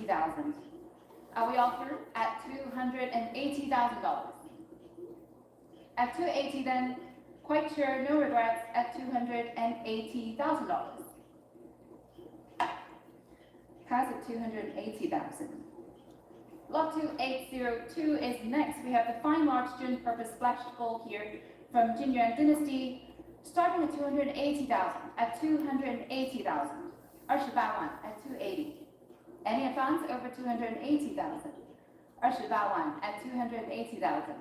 280,000. Are we all through? At $280,000. At 280 then, quite sure, no regrets, at $280,000. Pass at 280,000. Lot 2802 is next. We have the fine large student purpose splash bowl here from Jinyuan Dynasty, starting at 280,000. At 280,000. 28万 at 280. Any advance over 280,000. 28万 at 280,000.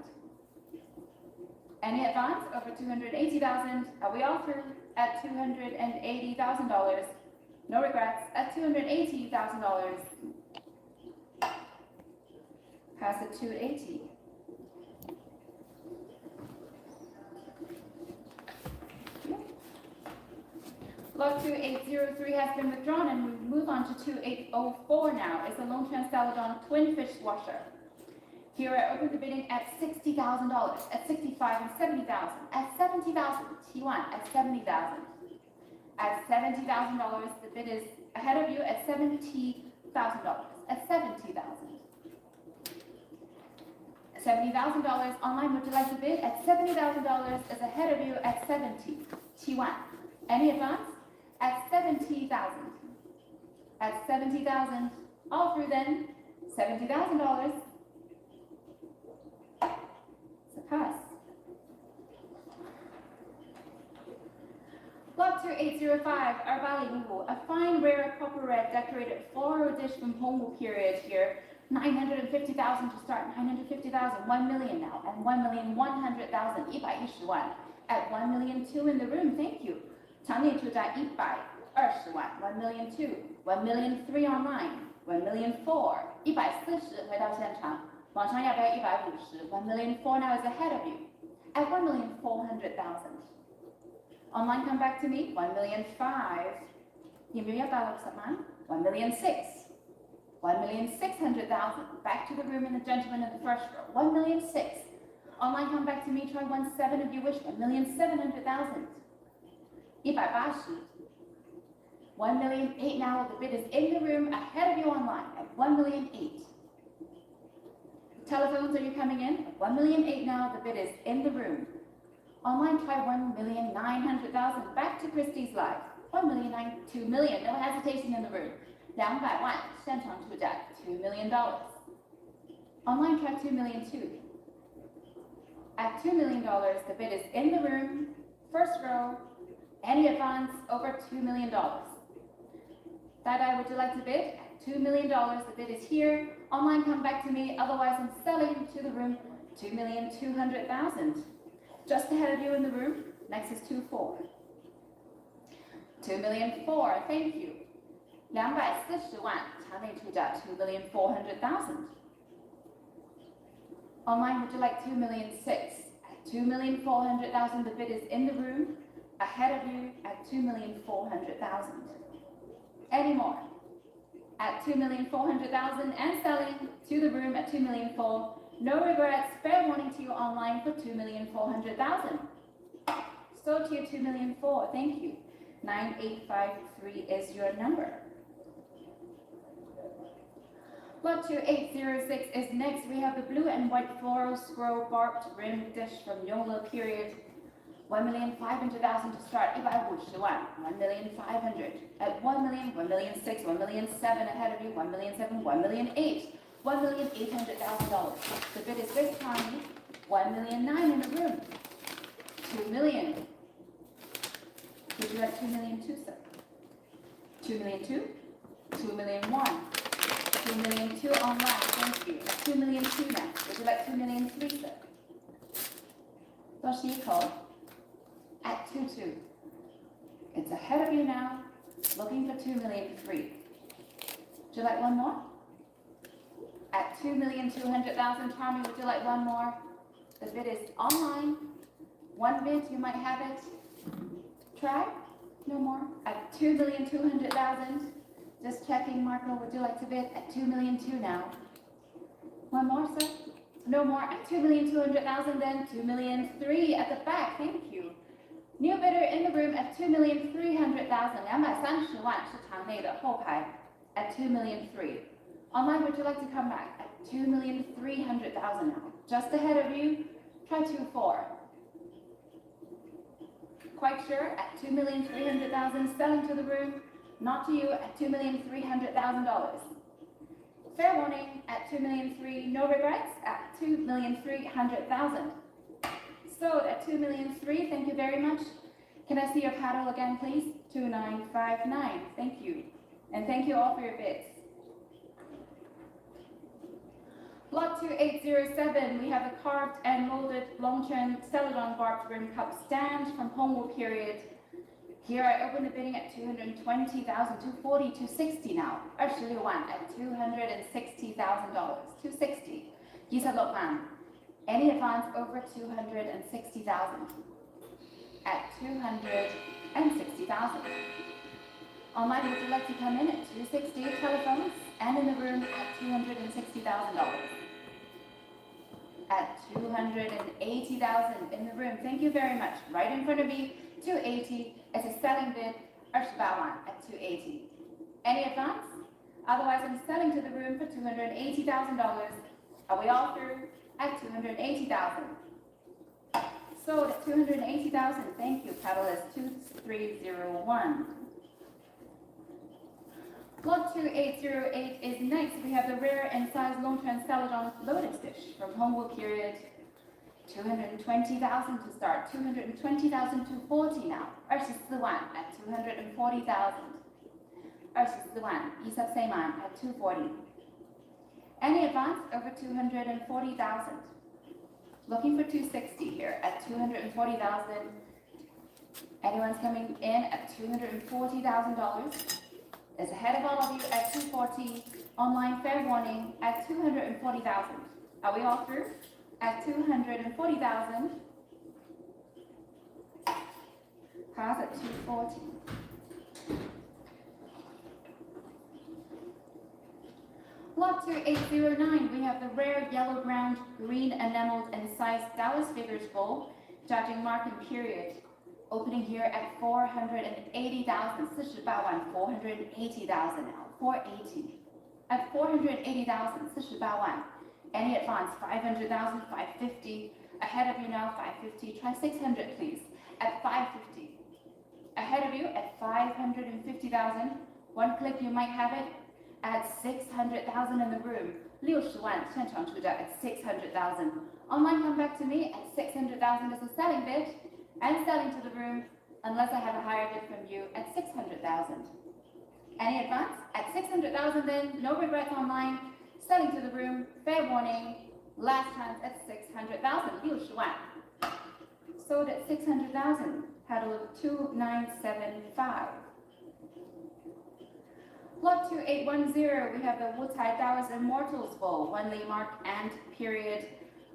Any advance over 280,000. Are we all through? At $280,000. No regrets. At $280,000. Pass at 280. Lot 2803 has been withdrawn, and we move on to 2804 now. It's a Longchuan Celadon twin fish washer. Here I open the bidding at $60,000, at 65 and 70,000, at 70,000, T1 at 70,000. At $70,000, the bid is ahead of you at $70,000, at 70,000. $70,000 online, would you like to bid? At $70,000 is ahead of you at 70, T1. Any advance? At 70,000. At 70,000, all through then, $70,000. It's a pass. Lot 2805, our Valley Wu, a fine rare copper red decorated floral dish from Hongwu period here. 950,000 to start, 950,000, 1 million now, and 1,100,000, 110万. At 1,000,002 in the room, thank you. 场内出价120万 1,000,002 1,000,003 online 1,000,004 140回到现场，网上要不要150 1,000,004 now is ahead of you at 1,400,000. Online come back to me 1,005,000 有没有要到60万 1,006,000 1,600,000 back to the room and the gentleman in the first row 1,006,000. Online come back to me, try 1,700 if you wish 1,700,000. 180. 1,008,000 now, the bid is in the room ahead of you online at 1,008,000. Telephones, are you coming in? 1,008,000 now, the bid is in the room. Online, try 1,900,000. Back to Christie's live. 1,009,000, 2 million, no hesitation in the room. 200万，现场出价$2 million. Online, try 2,002,000. At $2 million, the bid is in the room, first row. Any advance over $2 million. Dada, would you like to bid? At $2 million, the bid is here. Online, come back to me. Otherwise, I'm selling to the room 2,200,000. Just ahead of you in the room. Next is 2,400,000. 2,004,000. Thank you. 240万，场内出价2,400,000. Online, would you like 2,600,000? At 2,400,000, the bid is in the room. Ahead of you at 2,400,000. Any more? At 2,400,000 and selling to the room at 2,400,000. No regrets. Fair warning to you online for 2,400,000. So to you 2,400,000. Thank you. 9853 is your number. Lot 2806 is next. We have the blue and white floral scroll barbed rim dish from Yongle period. 1,500,000 to start, 150万 1,500,000 at 1,000,000, 1,006,000, 1,007,000 ahead of you, 1,007,000, 1,008,000, $1,800,000. The bid is this time, 1,009,000 in the room, 2 million. Would you like 2,002,000, sir? 2,002,000, 2,001,000, 2,002,000 online. Thank you. 2,002,000 now. Would you like 2,003,000, sir? 多是一口。At 2,200,000. It's ahead of you now, looking for 2,003,000. Would you like one more? At 2,200,000, Tommy, would you like one more? The bid is online. One bid, you might have it. Try? No more. At 2,200,000. Just checking, Marco, would you like to bid? At 2,200,000 now. One more, sir? No more. At 2,200,000 then. 2,003,000 at the back. Thank you. New bidder in the room at 2,300,000. 230万是场内的后排 at 2,003,000. Online, would you like to come back at 2,300,000 now? Just ahead of you, try 2-4. Quite sure at 2,300,000, selling to the room, not to you at $2,300,000. Fair warning at 2,300,000, no regrets at 2,300,000. Sold at 2,300,000, thank you very much. Can I see your paddle again, please? 2959, thank you. And thank you all for your bids. Lot 2807, we have a carved and molded long-term Celadon barbed rim cup stand from Hongwu period. Here I open the bidding at 220,000, 240, 260 now. 26万 at $260,000, 260. Yisa Lokman, any advance over 260,000 at 260,000. Online, would you like to come in at 260 telephones and in the room at $260,000? At 280,000 in the room. Thank you very much. Right in front of me, 280 is a selling bid. 28万 at 280. Any advance? Otherwise, I'm selling to the room for $280,000. Are we all through? At 280,000. Sold at 280,000. Thank you. Catalyst 2301. Lot 2808 is next. We have the rare and size long-term Celadon lotus dish from Hongwu period. 220,000 to start. 220,000 to 40 now. 24万 at 240,000. 24万 Isab Seiman at 240. Any advance over 240,000. Looking for 260 here at 240,000. Anyone's coming in at $240,000. Is ahead of all of you at 240. Online fair warning at 240,000. Are we all through? At 240,000. Pass at 240. Lot 2809, we have the rare yellow ground, green enameled and sized Dallas figures bowl, judging mark and period. Opening here at 480,000, 48万 480,000 now, 480. At 480,000, 48万. Any advance, 500,000, 550. Ahead of you now, 550. Try 600, please. At 550. Ahead of you at 550,000. One click, you might have it. At 600,000 in the room. 60万 现场出价 at 600,000. Online, come back to me at 600,000 is a selling bid. And selling to the room, unless I have a higher bid from you at 600,000. Any advance? At 600,000 then, no regrets online. Selling to the room, fair warning, last chance at 600,000, 60万. Sold at 600,000, paddle of 2975. Lot 2810, we have the Wutai Taoist Immortals Bowl, 1 Li mark and period.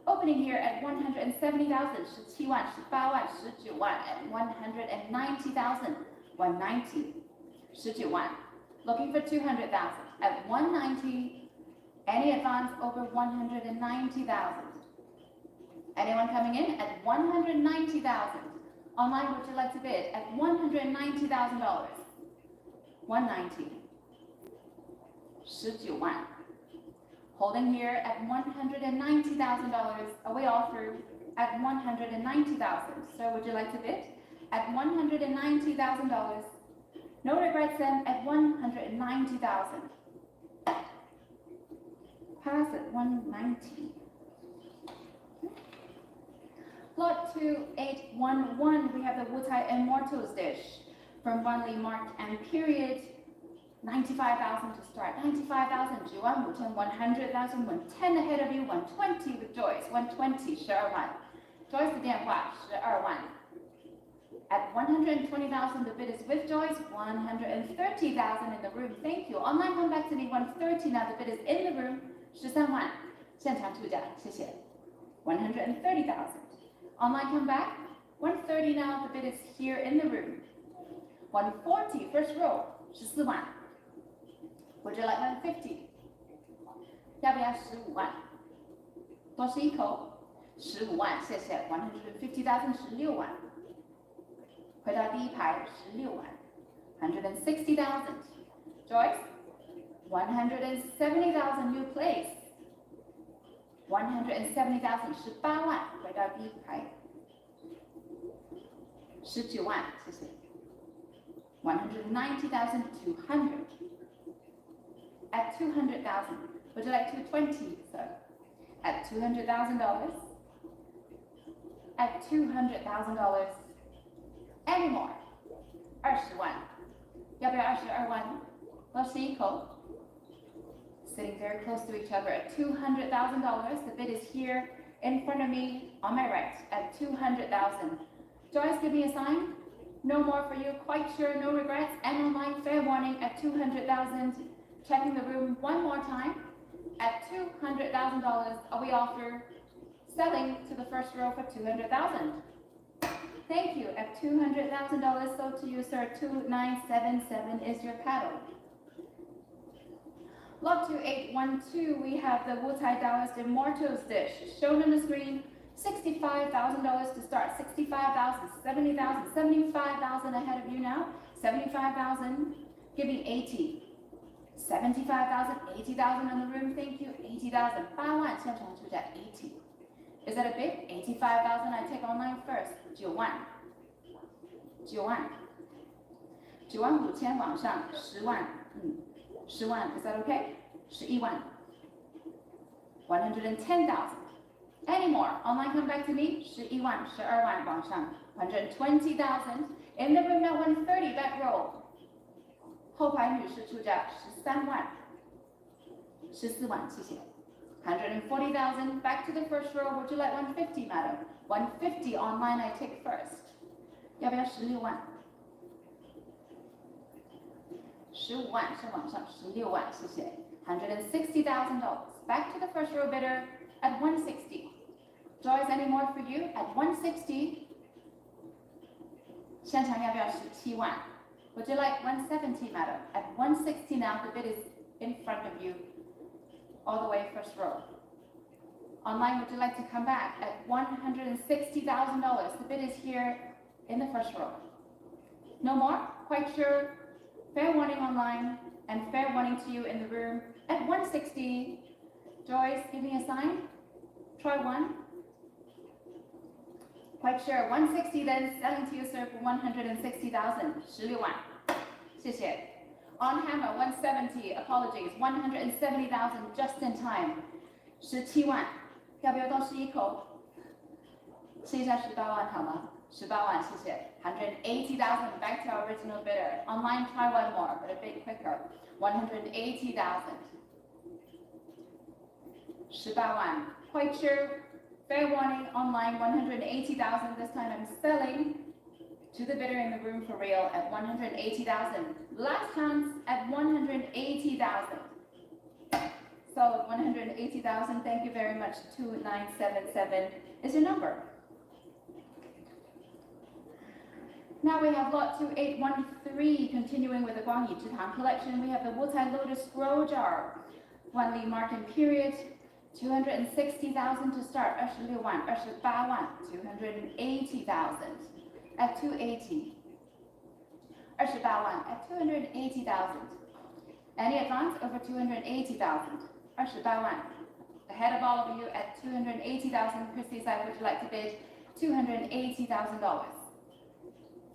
Opening here at 170,000, 17万 18万 19万 at 190,000, 190, 19万. Looking for 200,000 at 190. Any advance over 190,000. Anyone coming in at 190,000. Online, would you like to bid at $190,000? 190. 19万. Holding here at $190,000. Are we all through? At 190,000. So would you like to bid? At $190,000. No regrets then at 190,000. Pass at 190. Lot 2811, we have the Wutai Immortals dish from 1 Li marked and period. 95,000 to start. 95,000, 95,000, 100,000, 110 ahead of you, 120 with Joyce, 120, 12万. Joyce 的电话12万. At 120,000, the bid is with Joyce, 130,000 in the room. Thank you. Online, come back to me, 130 now, the bid is in the room, 13万. 现场出价，谢谢. 130,000. Online, come back, 130 now, the bid is here in the room. 140, first row, 14万. Would you like 150? 要不要15万？多吃一口，15万，谢谢。150,000 16万。回到第一排，16万。160,000. Joyce, 170,000 new place. 170,000 18万，回到第一排。19万，谢谢。190,200. At 200,000, would you like 220, sir? At $200,000. At $200,000. Any more? 20万，要不要22万？多吸一口。Sitting very close to each other at $200,000. The bid is here in front of me on my right at 200,000. Joyce, give me a sign. No more for you. Quite sure, no regrets. And online, fair warning at 200,000. Checking the room one more time. At $200,000, we offer selling to the first row for 200,000. Thank you. At $200,000 sold to you, sir. 2977 is your paddle. Lot 2812, we have the Wutai Taoist Immortals dish shown on the screen. $65,000 to start. 65,000, 70,000, 75,000 ahead of you now. 75,000, giving 80. 75,000, 80,000 on the room. Thank you. 80,000. 8万现场出价 80. Is that a bid? 85,000. I take online first. 9万 9万 9万5千往上10万10万 Is that okay? 11万 110,000. Any more? Online, come back to me. 11万12万往上 120,000. In the room now 130. Back row. 后排女士出价13万14万谢谢 140,000. Back to the first row. Would you like 150, madam? 150 online. I take first. 要不要16万15万是往上16万谢谢 160,000. Back to the first row bidder at 160. Joyce, any more for you? At 160. 现场要不要17万 Would you like 170, madam? At 160 now, the bid is in front of you, all the way first row. Online, would you like to come back at $160,000? The bid is here in the first row. No more? Quite sure? Fair warning online, and fair warning to you in the room at 160. Joyce, give me a sign. Try one. Quite sure. 160 then, selling to you, sir, for 160,000. 16万谢谢 On hammer, 170. Apologies. 170,000 just in time. 17万要不要多试一口？试一下18万好吗？18万谢谢 180,000. Back to our original bidder. Online, try one more, but a bit quicker. 180,000. 18万 Quite sure? Fair warning, online, 180,000. This time I'm selling to the bidder in the room for real at 180,000. Last chance at 180,000. Sold 180,000. Thank you very much. 2977 is your number. Now we have lot 2813, continuing with the Guangyi Zhitang collection. We have the Wutai Lotus Scroll Jar, 1 Li Martin period. 260,000 to start. 26万 28万 280,000 at 280. 28万 at 280,000. Any advance over 280,000? 28万 ahead of all of you at 280,000. Christy side, would you like to bid $280,000?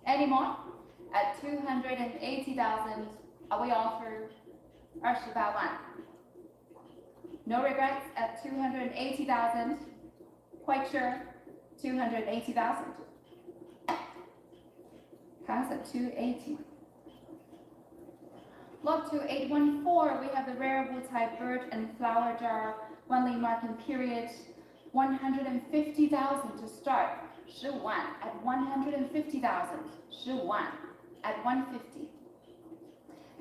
Any more? At 280,000, we offer 28万 No regrets at 280,000. Quite sure? 280,000. Pass at 280. Lot 2814, we have the rare Wutai bird and flower jar, 1 Li Martin period, 150,000 to start. 15万 at 150,000. 15万 at 150.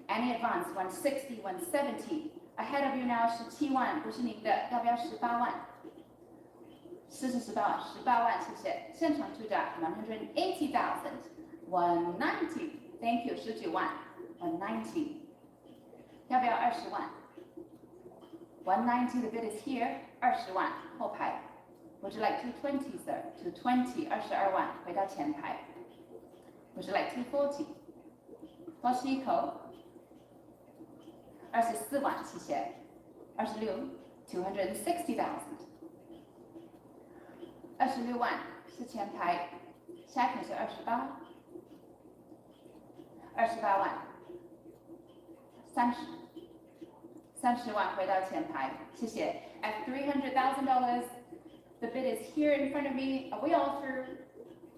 Any advance? 160, 170. Ahead of you now 17万不是您的，要不要18万？48万，18万，谢谢。现场出价180,000, 190. Thank you. 19万 190. 要不要20万？190. The bid is here. 20万后排。Would you like 220, sir? 220. 22万回到前排。Would you like 240? 多吸一口。24万，谢谢。26 260,000。26万是前排，下一个是28。28万，30万回到前排，谢谢。At $300,000, the bid is here in front of me. Are we all through?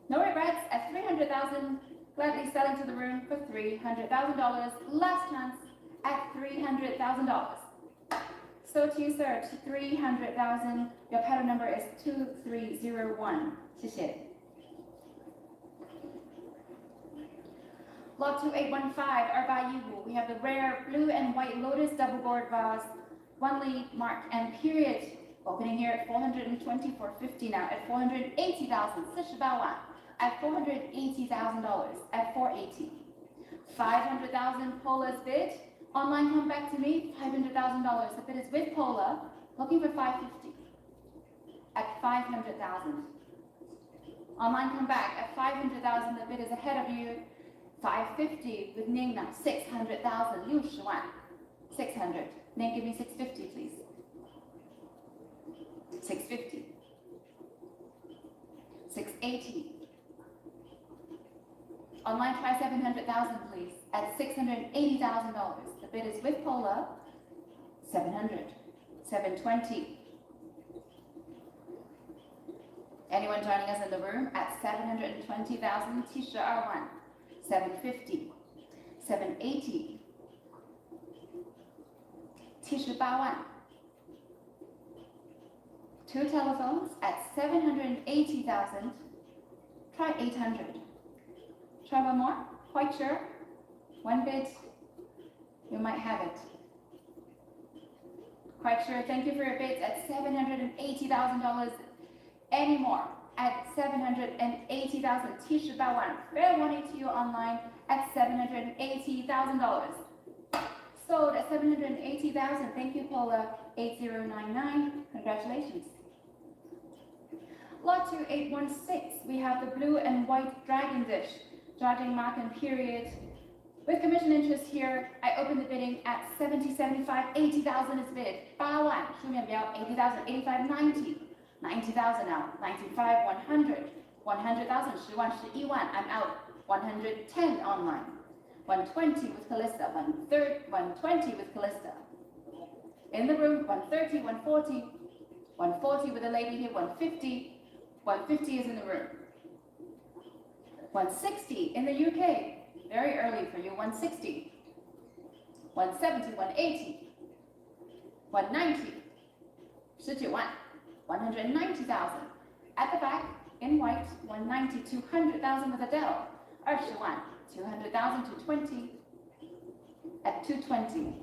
No regrets. At $300,000, gladly selling to the room for $300,000. Last chance at $300,000. So to you, sir, 300,000. Your pattern number is 2301. 谢谢。Lot 2815, Arba Yiwu. We have the rare blue and white lotus double gourd vase, 1 lead mark and period. Opening here at 420, 450 now at 480,000. 48万 at $480,000 at 480. 500,000 Pola's bid. Online come back to me, $500,000. The bid is with Pola, looking for 550 at 500,000. Online come back at 500,000. The bid is ahead of you. 550 with Ning now, 600,000, 60万 600. Ning, give me 650, please. 650. 680. Online try 700,000, please, at $680,000. The bid is with Pola, 700. 720. Anyone joining us in the room at 720,000, 72万 750, 780, 78万 Two telephones at 780,000. Try 800. Try one more. Quite sure? One bid. You might have it. Quite sure. Thank you for your bids at $780,000. Any more? At 780,000, 78万 fair warning to you online at $780,000. Sold at 780,000. Thank you, Paula. 8099. Congratulations. Lot 2816. We have the blue and white dragon dish, judging mark and period. With commission interest here, I open the bidding at 70, 75, 80,000 is bid. 8万 书面标 80,000, 85, 90. 90,000 now, 95, 100, 100,000, 10万 11万, I'm out, 110 online, 120 with Callista, 120 with Callista. In the room, 130, 140, 140 with a lady here, 150, 150 is in the room. 160 in the UK, very early for you, 160, 170, 180, 190, 19万. 190,000. At the back, in white, 190, 200,000 with Adele. 20万, 200,000, 220. At 220.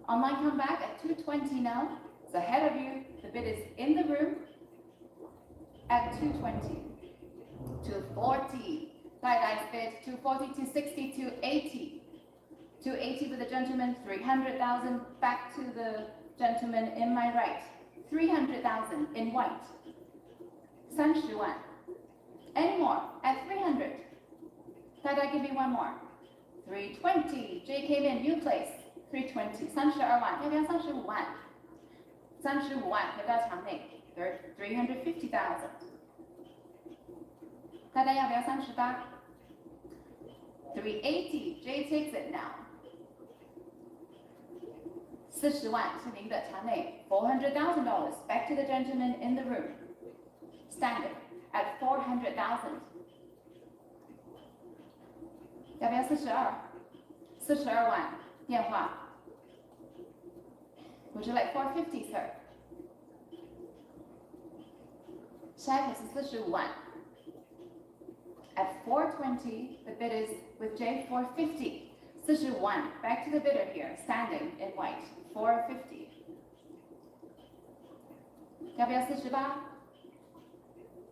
Online come back at 220 now. It's ahead of you. The bid is in the room at 220. 240. Side bid, 240, 260, 280. 280 with the gentleman, 300,000. Back to the gentleman in my right. 300,000 in white. 30万. Any more at 300? Thought I'd give you one more. 320. J came in, new place. 320. 32万. 要不要35万? 35万回到场内. 350,000. 大家要不要38? 380. J takes it now. 40万是您的场内 $400,000. Back to the gentleman in the room. Standing at 400,000. 要不要42? 42万电话 Would you like 450, sir? 下一个是45万 At 420, the bid is with J 450. 41. Back to the bidder here, standing in white. 450. 要不要48?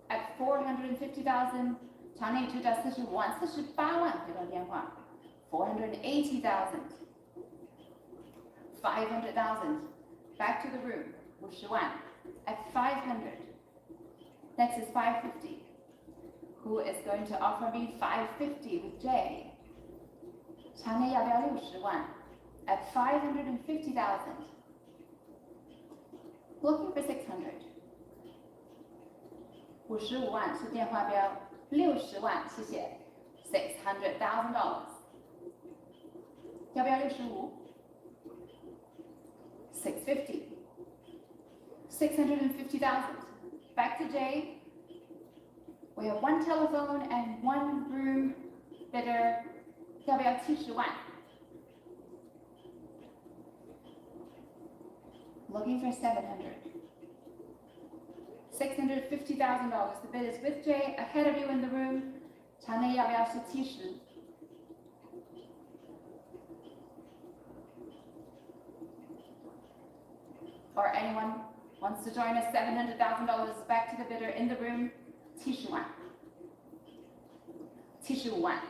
At 450,000, 场内出价45万 ,48万回到电话 480,000. 500,000. Back to the room. 50万 At 500. Next is 550. Who is going to offer me 550 with J? 场内要不要60万 at 550,000. Looking for 600. 55万是电话标，60万，谢谢。$600,000。要不要65 ？650. 650,000. Back to Jay. We have one telephone and one room bidder. 要不要70万 ？Looking for 700. $650,000. The bid is with Jay, ahead of you in the room. 场内要不要是70 ？Or anyone wants to join us? $700,000 back to the bidder in the room. 70万 ，75万。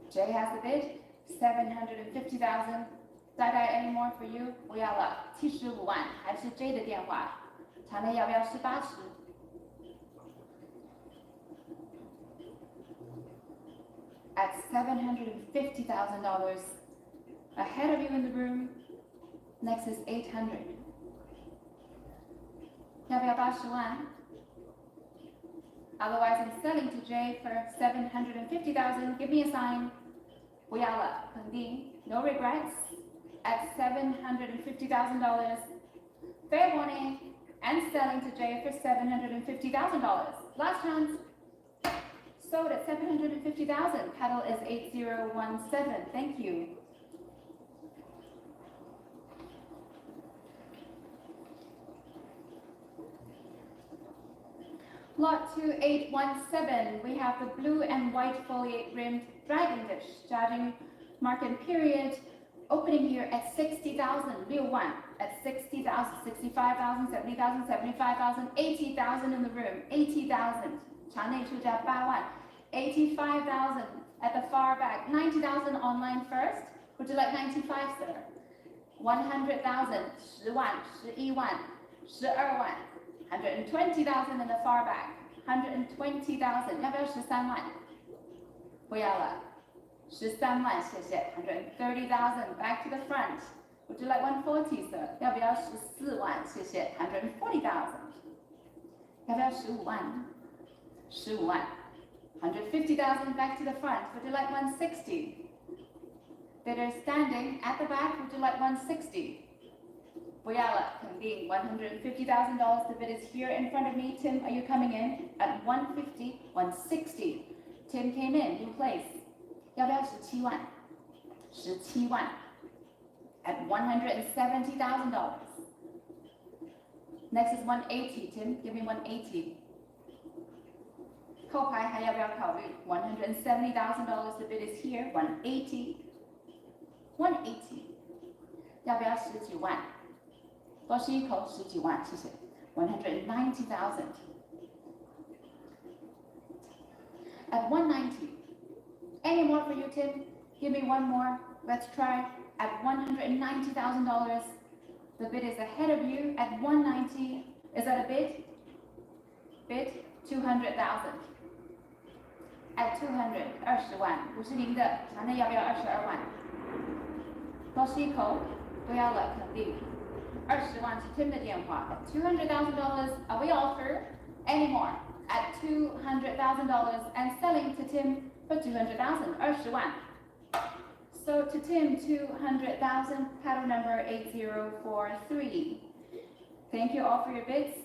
Jay has the bid. 750,000. 大概 any more for you? 不要了，75万，还是 Jay 的电话。场内要不要是80 ？At $750,000, ahead of you in the room. Next is 800. 要不要80万 ？Otherwise, I'm selling to Jay for 750,000. Give me a sign. 不要了，肯定 no regrets. At $750,000. Fair warning. And selling to Jay for $750,000. Last chance. Sold at $750,000. Paddle is 8017. Thank you. Lot 2817, we have the blue and white foliate rimmed dragon dish, charging market period, opening here at 60,000, 6万 at 60,000, 65,000, 70,000, 75,000, 80,000 in the room, 80,000, 场内出价8万 85,000 at the far back, 90,000 online first, would you like 95, sir? 100,000, 10万 11万 12万 120,000 in the far back, 120,000, 要不要13万？不要了，13万，谢谢。130,000, back to the front. Would you like 140, sir? 要不要14万？谢谢。140,000. 要不要15万？15万。150,000, back to the front. Would you like 160? Bidder standing at the back. Would you like 160? 不要了，肯定 $150,000. The bid is here in front of me. Tim, are you coming in? At 150, 160. Tim came in, new place. 要不要17万？17万 at $170,000. Next is 180. Tim, give me 180. 扣牌还要不要考虑？$170,000. The bid is here. 180. 180. 要不要19万？多吸一口，19万，谢谢。190,000. At 190. Any more for you, Tim? Give me one more. Let's try. At $190,000. The bid is ahead of you at 190. Is that a bid? Bid 200,000. At 200, 20万，不是零的，场内要不要22万？多吸一口，不要了，肯定。20万是 Tim 的电话。At $200,000, are we offer any more? At $200,000 and selling to Tim for 200,000, 20万。So to Tim, 200,000, paddle number 8043. Thank you all for your bids.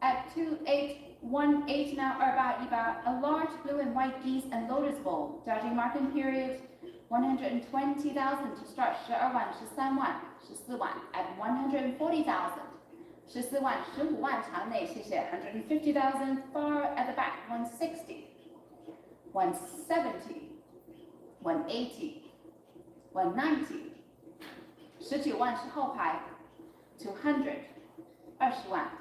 At 2818 now, or about a large blue and white geese and lotus bowl, judging marking period, 120,000 to start, 12万 13万 14万 at 140,000. 14万 15万场内，谢谢。150,000 far at the back, 160, 170, 180, 190. 19万是后排 200, 20万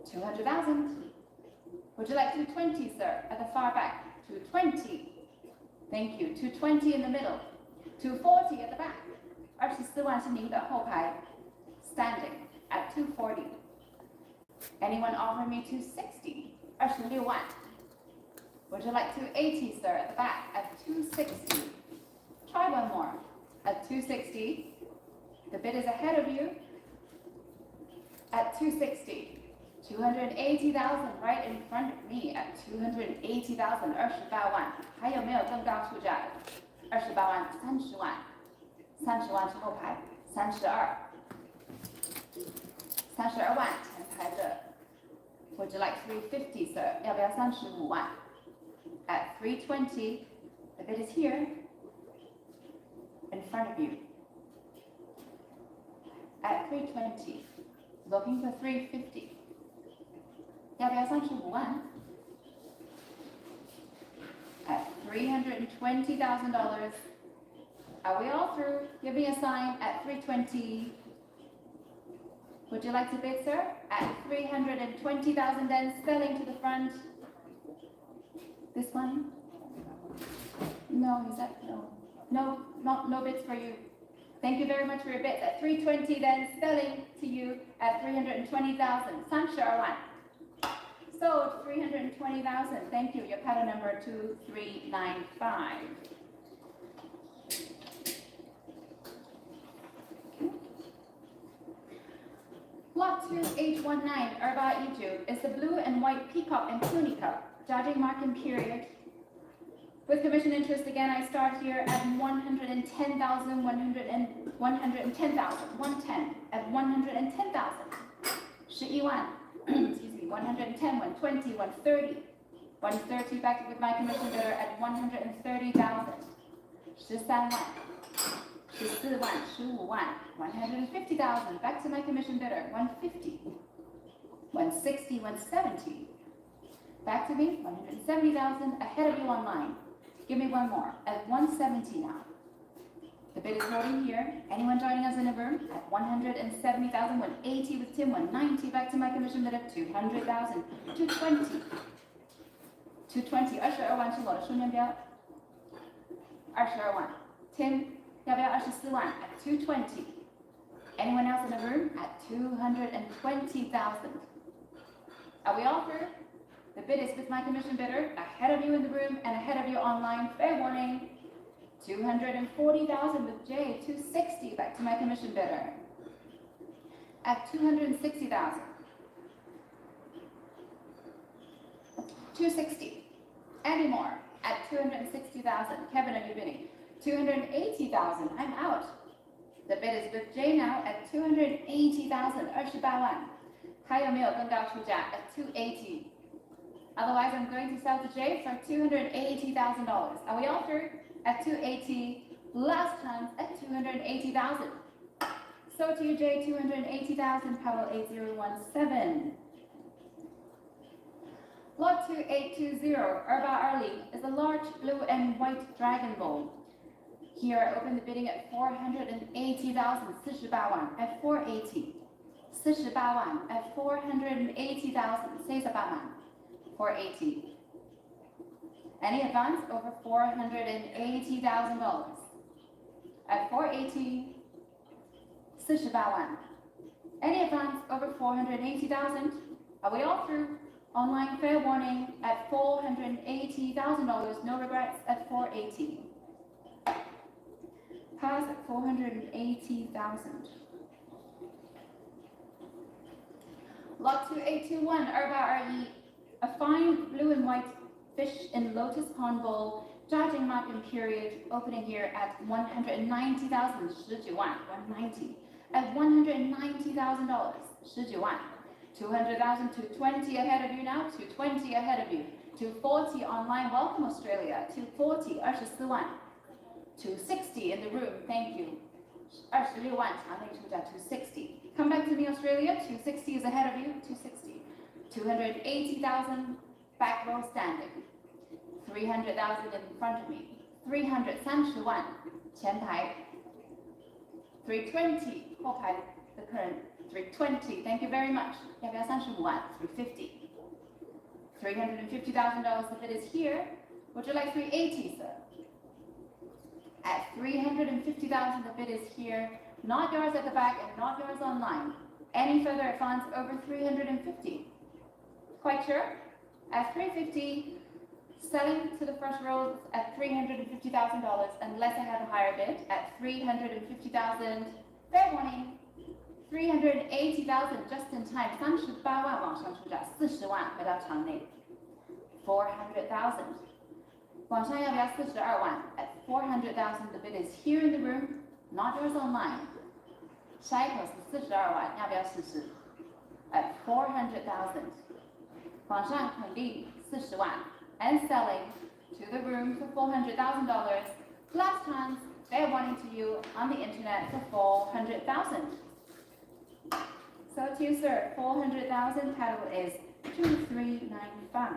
200,000. Would you like 220, sir, at the far back? 220. Thank you. 220 in the middle. 240 at the back. 24万是您的后排 standing at 240. Anyone offer me 260? 26万. Would you like 280, sir, at the back at 260? Try one more. At 260, the bid is ahead of you. At 260, 280,000 right in front of me at 280,000, 28万，还有没有更高出价的？28万、30万，30万是后排，32万前排的。Would you like 350, sir? 要不要35万 ？At 320, the bid is here in front of you. At 320, looking for 350. 要不要35万 ？At $320,000. Are we all through? Give me a sign at 320. Would you like to bid, sir? At 320,000, then spelling to the front. This one? No, is that no? No bids for you. Thank you very much for your bids. At 320, then spelling to you at 320,000. 32万. Sold 320,000. Thank you. Your pattern number 2395. Lot 2H19, Erba Egypt, is the blue and white peacock and tunica, judging mark and period. With commission interest, again, I start here at 110,000, 110 at 110,000. 11万, excuse me, 110, 120, 130. 130 back with my commission bidder at 130,000. 13万. 14万, 15万, 150,000. Back to my commission bidder, 150. 160, 170. Back to me, 170,000. Ahead of you online. Give me one more at 170 now. The bid is loading here. Anyone joining us in the room at 170,000, 180 with Tim, 190. Back to my commission bidder, 200,000, 220. 220, 22万是我的书面标。22万 Tim, 要不要24万 at 220? Anyone else in the room at 220,000? Are we all through? The bid is with my commission bidder, ahead of you in the room and ahead of you online. Fair warning, 240,000 with J, 260 back to my commission bidder. At 260,000. 260. Any more at 260,000. Kevin, are you bidding? 280,000. I'm out. The bid is with J now at 280,000. 28万。还有没有更高出价 at 280? Otherwise, I'm going to sell to Jay for $280,000. Are we all through? At 280, last chance at 280,000. So to you, Jay, 280,000, Paddle 8017. Lot 2820, Erba Early, is a large blue and white dragon bull. Here, I open the bidding at 480,000, 48万 at 480. 48万 at 480,000, 48万. 480. Any advance over $480,000. At 480, 48万. Any advance over 480,000? Are we all through? Online fair warning at $480,000. No regrets at 480. Pass at 480,000. Lot 2821, Erba RE. A fine blue and white fish in lotus pond bowl, judging mark and period, opening here at 190,000, 19万, 190. At $190,000, 19万. 200,000, 220 ahead of you now, 220 ahead of you. 240 online, welcome Australia. 240, 24万. 260 in the room, thank you. 26万, 场内出价 260. Come back to me, Australia. 260 is ahead of you, 260. 280,000, back row standing. 300,000 in front of me. 300, 30万, 前排. 320, 后排的客人. 320, thank you very much. 要不要35万? 350. $350,000, the bid is here. Would you like 380, sir? At 350,000, the bid is here. Not yours at the back and not yours online. Any further advance over 350? Quite sure? At 350, Selling to the first row at $350,000 unless I have a higher bid at $350,000. Fair warning, $380,000 just in time，38万往上出价，40万回到场内，400,000。网上要不要42万 at 400,000? The bid is here in the room, not yours online. 下一口是42万，要不要试试 ？at 400,000， 网上肯定40万 ，and selling to the room for $400,000. Last chance, fair warning to you on the internet for $400,000. So to you, sir, 400,000 paddle is 2395.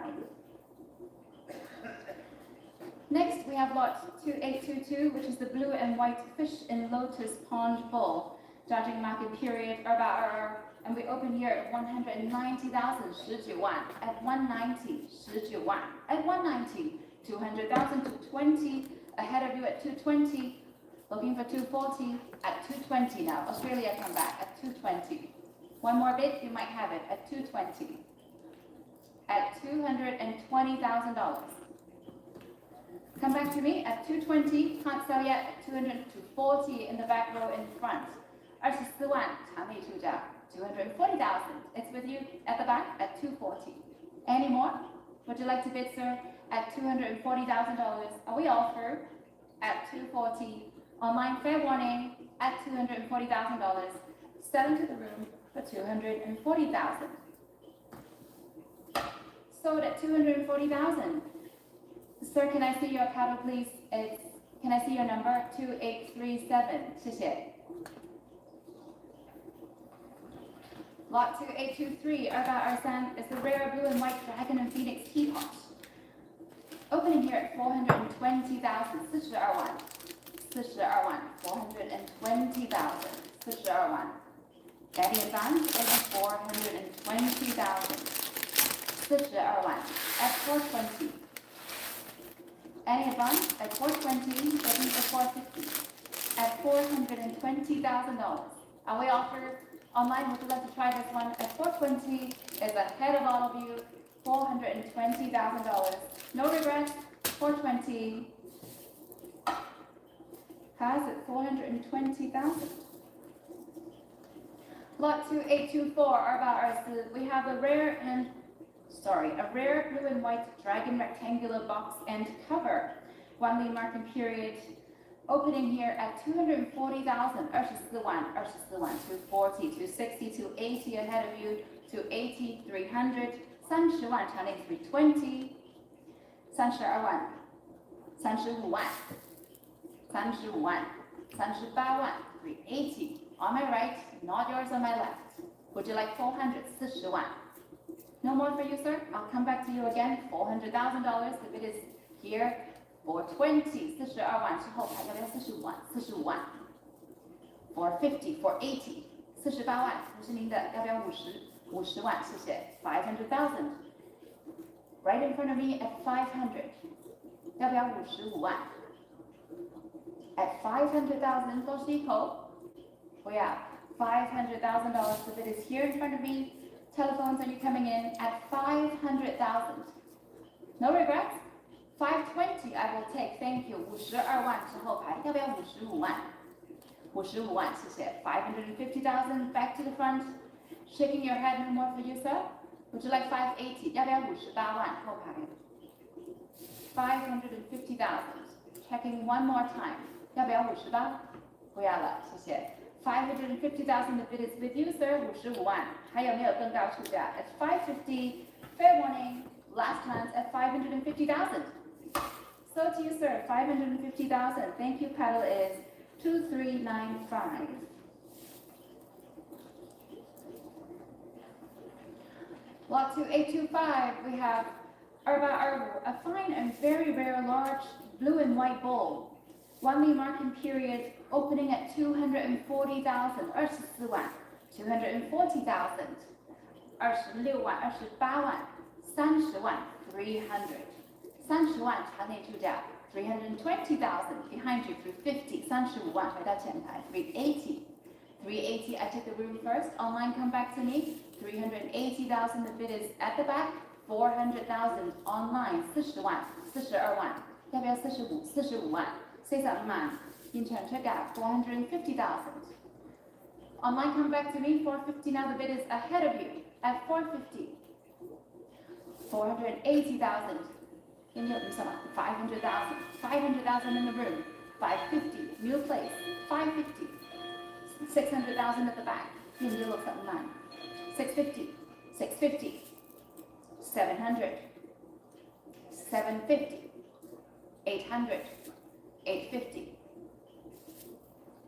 Next, we have lot 2822, which is the blue and white fish in lotus pond bull. Judging market period about and we open here at 190,000, 19万 at 190, 19万 at 190, 200,000 to 20, ahead of you at 220, looking for 240 at 220 now. Australia come back at 220. One more bid, you might have it at 220. At $220,000. Come back to me at 220, can't sell yet at 200 to 40 in the back row in front. 24万场内出价 $240,000. It's with you at the back at 240. Any more? Would you like to bid, sir? At $240,000. Are we all through? At 240. Online fair warning at $240,000. Selling to the room for $240,000. Sold at $240,000. Sir, can I see your paddle, please? Can I see your number? 2837. 谢谢. Lot 2823, Arsan, is the rare blue and white dragon and phoenix teapot. Opening here at 420,000. 42万 42万 420,000. 42万 Any advance is 420,000. 42万 at 420. Any advance at 420, looking for 450. At $420,000. Are we offered online? Would you like to try this one? At 420 is ahead of all of you. $420,000. No regrets. 420 has it 420,000. Lot 2824 we have a rare blue and white dragon rectangular box and cover. 1 lead marking period. Opening here at 240,000. 24万 240, 260, 280 ahead of you. 280, 300. 30万 场内 320. 32万 35万 35万 38万 380. On my right, not yours on my left. Would you like 400? 40万. No more for you, sir. I'll come back to you again. $400,000. The bid is here. 420. 42万之后还要不要45万 45万 450 480 48万这是您的要不要50万谢谢 500,000 Right in front of me at 500 要不要55万 At 500,000 都是一口不要 $500,000 The bid is here in front of me. Telephones, are you coming in at 500,000? No regrets? 520 I will take, thank you. 52万之后排，要不要55万 ?55万，谢谢。550,000 back to the front. Shaking your head, no more for you, sir. Would you like 580? 要不要58万后排 550,000. Checking one more time. 要不要58？不要了，谢谢。550,000 the bid is with you, sir. 55万，还有没有更高出价 ？At 550, fair warning. Last chance at 550,000. So to you, sir, 550,000. Thank you. Paddle is 2395. Lot 2825. We have a fine and very rare large blue and white bull. 1 lead marking period opening at 240,000. 24万 240,000. 26万 28万 30万 300. 30万场内出价 320,000 behind you 350 35万回到前台 380 380 I take the room first online come back to me 380,000 the bid is at the back 400,000 online 40万42万，要不要45万？Say something man. In turn, check out 450,000. Online, come back to me. 450 now. The bid is ahead of you at 450. 480,000. 500,000. 500,000 in the room. 550. New place. 550. 600,000 at the back. 650. 650. 700. 750. 800. 850.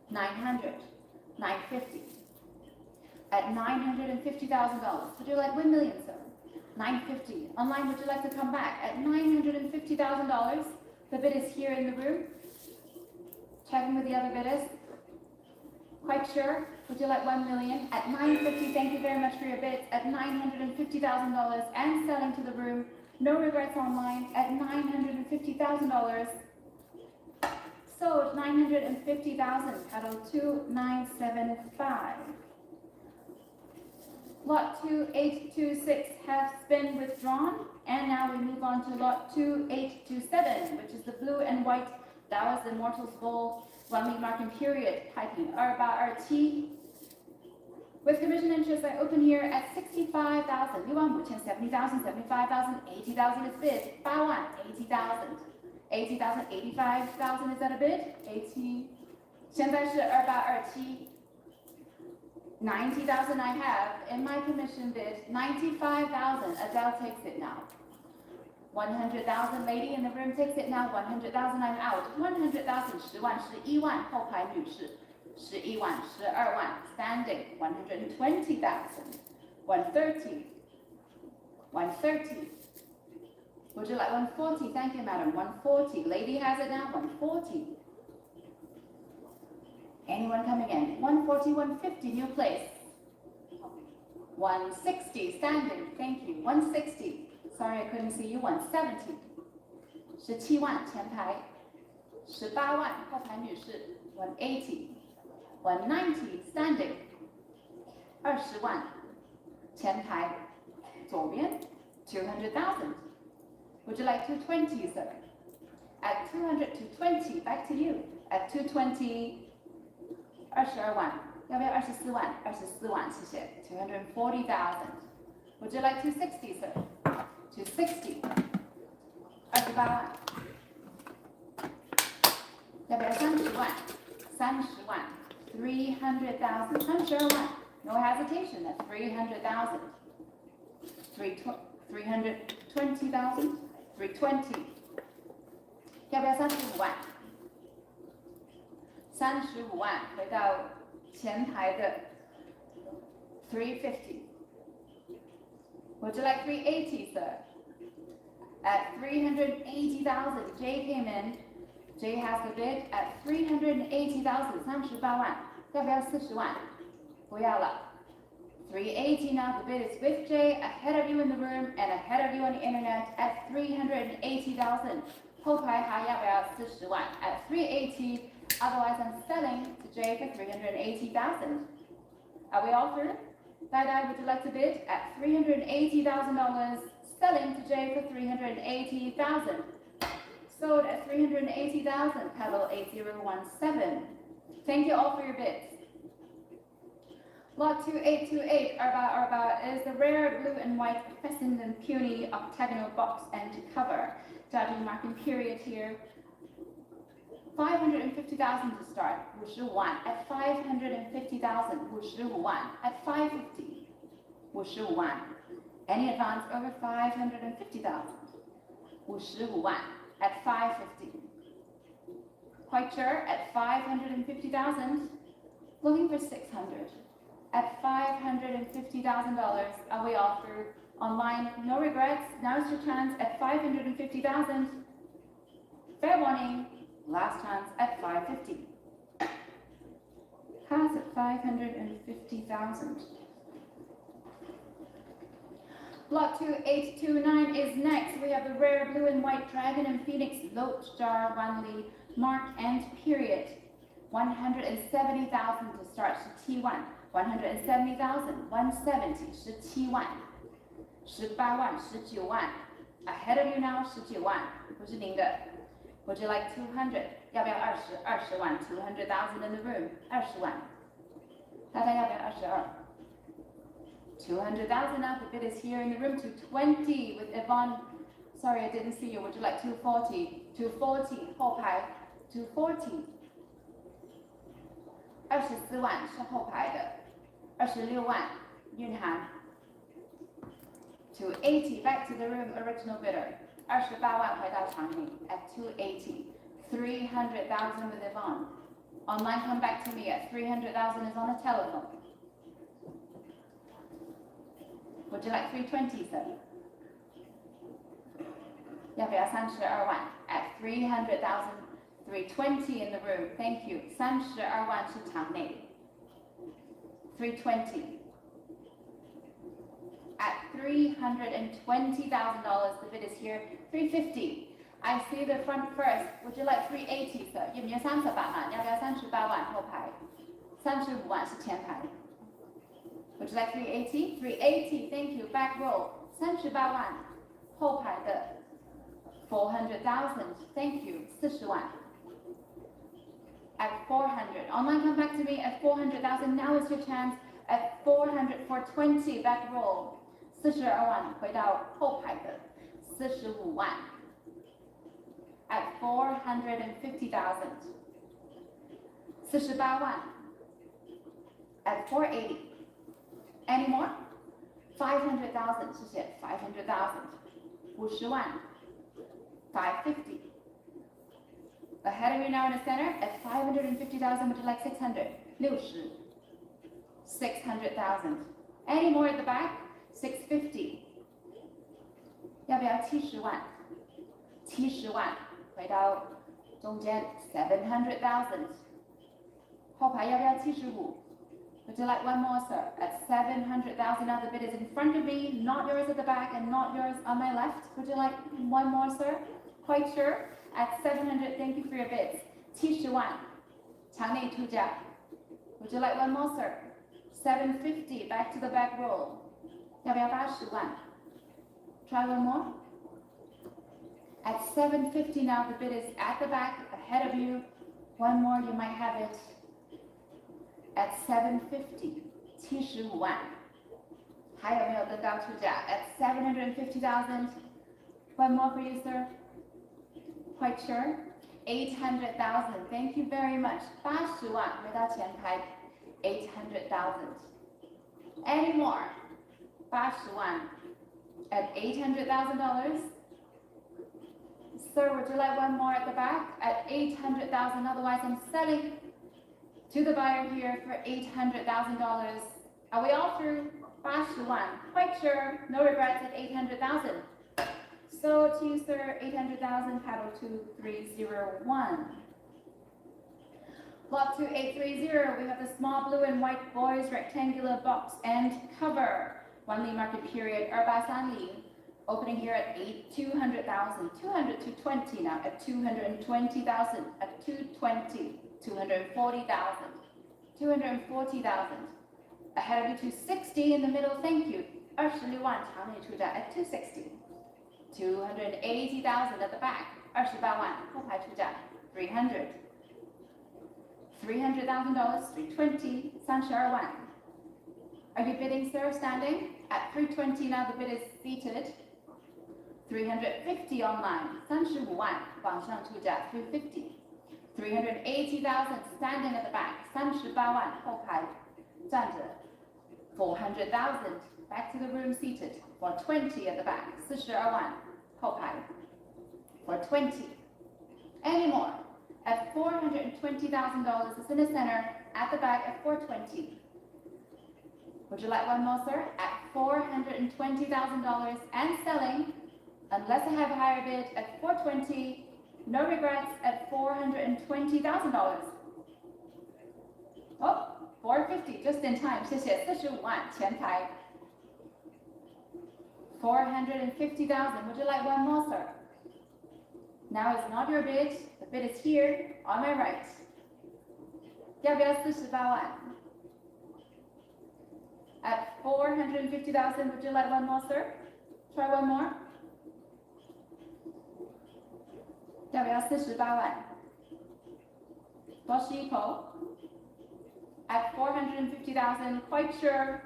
900. 950. At $950,000. Would you like $1 million, sir? 950. Online, would you like to come back at $950,000? The bid is here in the room. Checking with the other bidders. Quite sure? Would you like $1 million? At $950, thank you very much for your bids. At $950,000 and selling to the room. No regrets online at $950,000. Sold 950,000, paddle 2975. Lot 2826 has been withdrawn, and now we move on to lot 2827, which is the blue and white. That was the Mortals Bowl 1 week marking period, piping RT. With commission interest, I open here at 65,000, 65,000, 75,000, 80,000 is bid, 80,000. 80,000, 85,000 is that a bid? 80. 现在是2827. 90,000 I have in my commission bid. 95,000. Adele takes it now. 100,000 lady in the room takes it now. 100,000 I'm out. 100,000 10万11万后排女士11万12万 standing. 120,000. 130. 130. Would you like 140? Thank you, madam. 140. Lady has it now. 140. Anyone coming in? 140, 150. New place. 160. Standing. Thank you. 160. Sorry, I couldn't see you. 170. 17万前排。18万后排女士。180. 190. Standing. 20万前排左边。200,000. Would you like 220, sir? At 200, 220, back to you. At 220, 22万，要不要24万？24万，谢谢。240,000. Would you like 260, sir? 260, 28万。要不要30万？30万。300,000, 32万。No hesitation at 300,000. 320,000. 320. 要不要35万？35万，回到前排的350. Would you like 380, sir? At 380,000, Jay came in. Jay has the bid at 380,000, 38万，要不要40万？不要了。380 now, the bid is with Jay, ahead of you in the room and ahead of you on the internet at 380,000. 后排还要不要40万 at 380, otherwise I'm selling to Jay for 380,000. Are we all through? Dai, would you like to bid at $380,000, selling to Jay for 380,000. Sold at 380,000, pedal 8017. Thank you all for your bids. Lot 2828 Arba is the rare blue and white crescent and puny octagonal box and cover. Judging marking period here. 550,000 to start. 55万 at 550,000. 55万 at 550. 55万. Any advance over 550,000. 55万 at 550. Quite sure at 550,000. Looking for 600. At $550,000, are we all through? Online, no regrets. Now's your chance at 550,000. Fair warning, last chance at 550. Pass at 550,000. Block 2829 is next. We have the rare blue and white dragon and phoenix loach jar Wanli mark and period. 170,000 to start to T1. 170,000, 170 17万18万19万 Ahead of you now 19万不是您的 Would you like 200要不要20万 200,000 in the room 20万大家要不要22 200,000 now the bid is here in the room 220 with Yvonne Sorry I didn't see you Would you like 240 240后排240 24万是后排的26万蕴含280 back to the room original bidder 28万回到场里 at 280 300,000 with Yvonne online come back to me at 300,000 is on the telephone Would you like 320 sir 要不要32万 at 300,000 320 in the room thank you 32万是场内320 At $320,000, the bid is here. 350. I see the front first. Would you like 380, sir? 有没有38万？要不要38万后排？35万是前排。Would you like 380? 380. Thank you. Back row. 38万后排的。400,000. Thank you. 40万。At 400. Online, come back to me at 400,000. Now is your chance. At 400 for 20. Back row. 42万回到后排的45万 at 450,000 48万 at 480 any more 500,000 谢谢 500,000 50万 550 ahead of you now in the center at 550,000 would you like 600 60 600,000 any more at the back 650要不要70万70万回到中间700,000后排要不要75 Would you like one more sir at 700,000 now the bid is in front of me not yours at the back and not yours on my left Would you like one more sir Quite sure at 700 thank you for your bids 70万场内出价 Would you like one more sir 750 back to the back row要不要80万 Try one more. At 750 now, the bid is at the back, ahead of you. One more, you might have it. At 750, 75万还有没有更高出价 At 750,000. One more for you, sir. Quite sure. 800,000. Thank you very much. 80万回到前排 800,000. Any more? 80万 at $800,000. Sir, would you like one more at the back at 800,000? Otherwise, I'm selling to the buyer here for $800,000. Are we all through? 80万 Quite sure. No regrets at 800,000. So to you, sir, 800,000 paddle 2301. Block 2830. We have the small blue and white boys rectangular box and cover. 1 li market period 283里 opening here at 200,000 200 to 20 now at 220,000 at 220 240,000 240,000 ahead of you 260 in the middle thank you 26万场内出价 at 260 280,000 at the back 28万后排出价 $300,000 $320 32万 Are you bidding, sir, standing? At 320 now, the bid is seated. 350 online. 35万往上出价 350. 380,000 standing at the back. 38万后排站着 400,000 back to the room seated. 420 at the back. 42万后排 420. Any more? At $420,000 it's in the center. At the back at 420. Would you like one more, sir? At $420,000 and selling, unless I have a higher bid at 420, no regrets at $420,000. Oh, 450, just in time. 谢谢45万前排 450,000. Would you like one more, sir? Now it's not your bid. The bid is here on my right. 要不要48万 At $450,000, would you like one more, sir? Try one more. 要不要48万？多是一口。At 450,000, quite sure.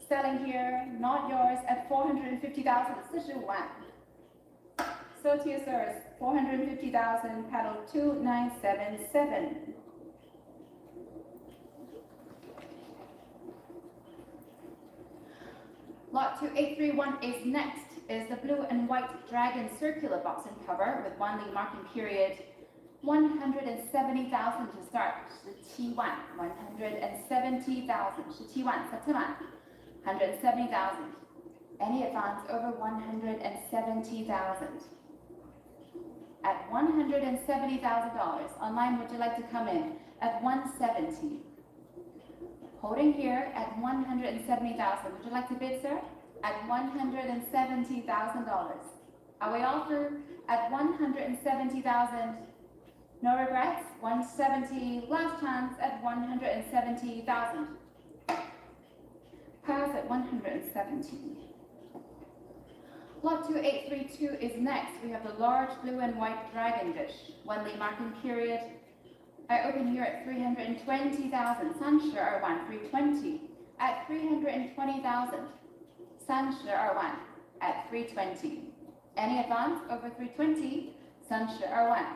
Selling here, not yours. At 450,000, 45万。So to you, sirs, 450,000, paddle 2977. Lot 2831 is next. Is the blue and white dragon circular box and cover with 1 lead marking period. 170,000 to start. 17万 170,000 17万17万 170,000. Any advance over 170,000. At $170,000. Online, would you like to come in at 170? Holding here at 170,000. Would you like to bid, sir? At $170,000. Are we all through? At 170,000. No regrets. 170. Last chance at 170,000. Pass at 170. Lot 2832 is next. We have the large blue and white dragon dish. 1 lead marking period. I open here at 320,000. 32万 320. At 320,000. 32万 at 320. Any advance over 320? 32万.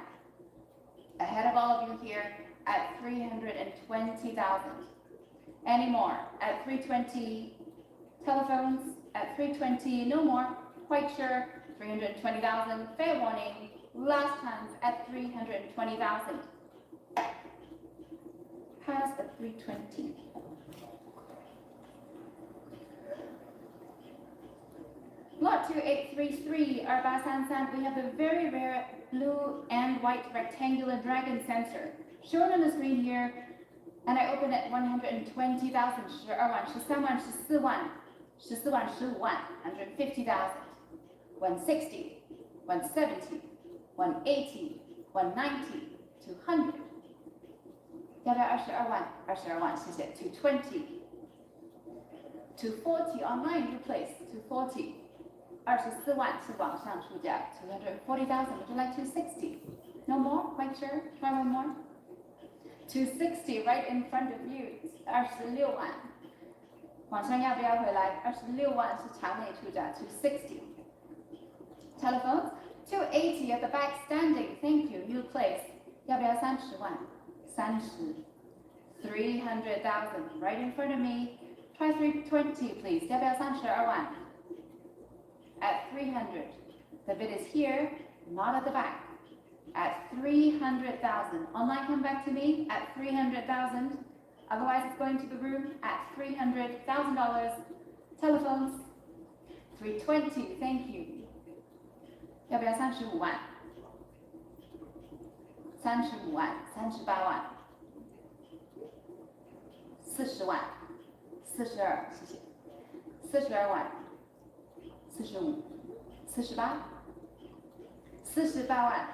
Ahead of all of you here at 320,000. Any more at 320? Telephones at 320, no more. Quite sure, 320,000. Fair warning. Last chance at 320,000. Pass at 320. Lot 2833, Arba Sansan, we have the very rare blue and white rectangular dragon sensor shown on the screen here, and I open at 120,000, 12万 13万 14万 14万 15万 150,000, 160, 170, 180, 190, 200. 要不要22万 22万 谢谢 220, 240 online you place 240. 24万是网上出价 240,000. Would you like 260? No more? Quite sure? Try one more. 260 right in front of you. 26万。网上要不要回来 ?26万是场内出价 260. Telephones 280 at the back standing. Thank you. New place. 要不要30万 30. 300,000 right in front of me. Try 320 please. 要不要32万 At 300. The bid is here, not at the back. At 300,000. Online, come back to me at 300,000. Otherwise, it's going to the room at $300,000. Telephones 320. Thank you. 要不要35万 35万 38万 40万 42谢谢42万 45 48 48万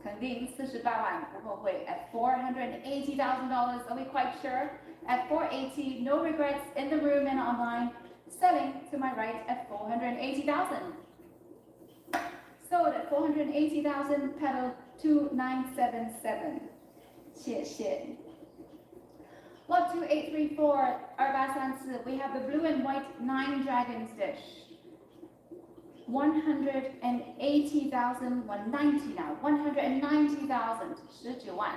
肯定48万不后悔 at $480,000. Are we quite sure? At 480, no regrets in the room and online. Selling to my right at 480,000. Sold at 480,000, pedal 2977. 谢谢. Lot 2834, Arbasansi, we have the blue and white 9 dragons dish. 180,000, 190 now. 190,000, 19万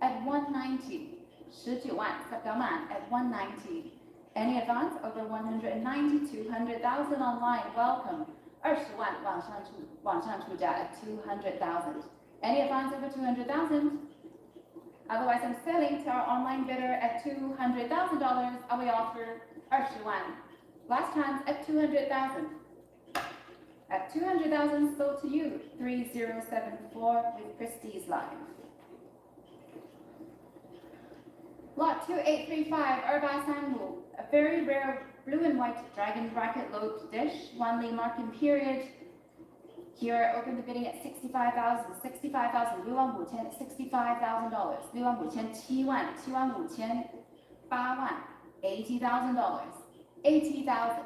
at 190. 19万 Sakaman at 190. Any advance over 190, 200,000 online. Welcome. 20万网上出价 at 200,000. Any advance over 200,000? Otherwise, I'm selling to our online bidder at $200,000. Are we offer 20万 Last chance at 200,000. At 200,000, sold to you. 3074 with Christie's live. Lot 2835, Urba Sanmu, a very rare blue and white dragon bracket load dish, 1 lead marking period. Here, open the bidding at 65,000, 65,000, 65,000, $65,000, 65,000, 7万, 7万5千, 8万, $80,000, 80,000,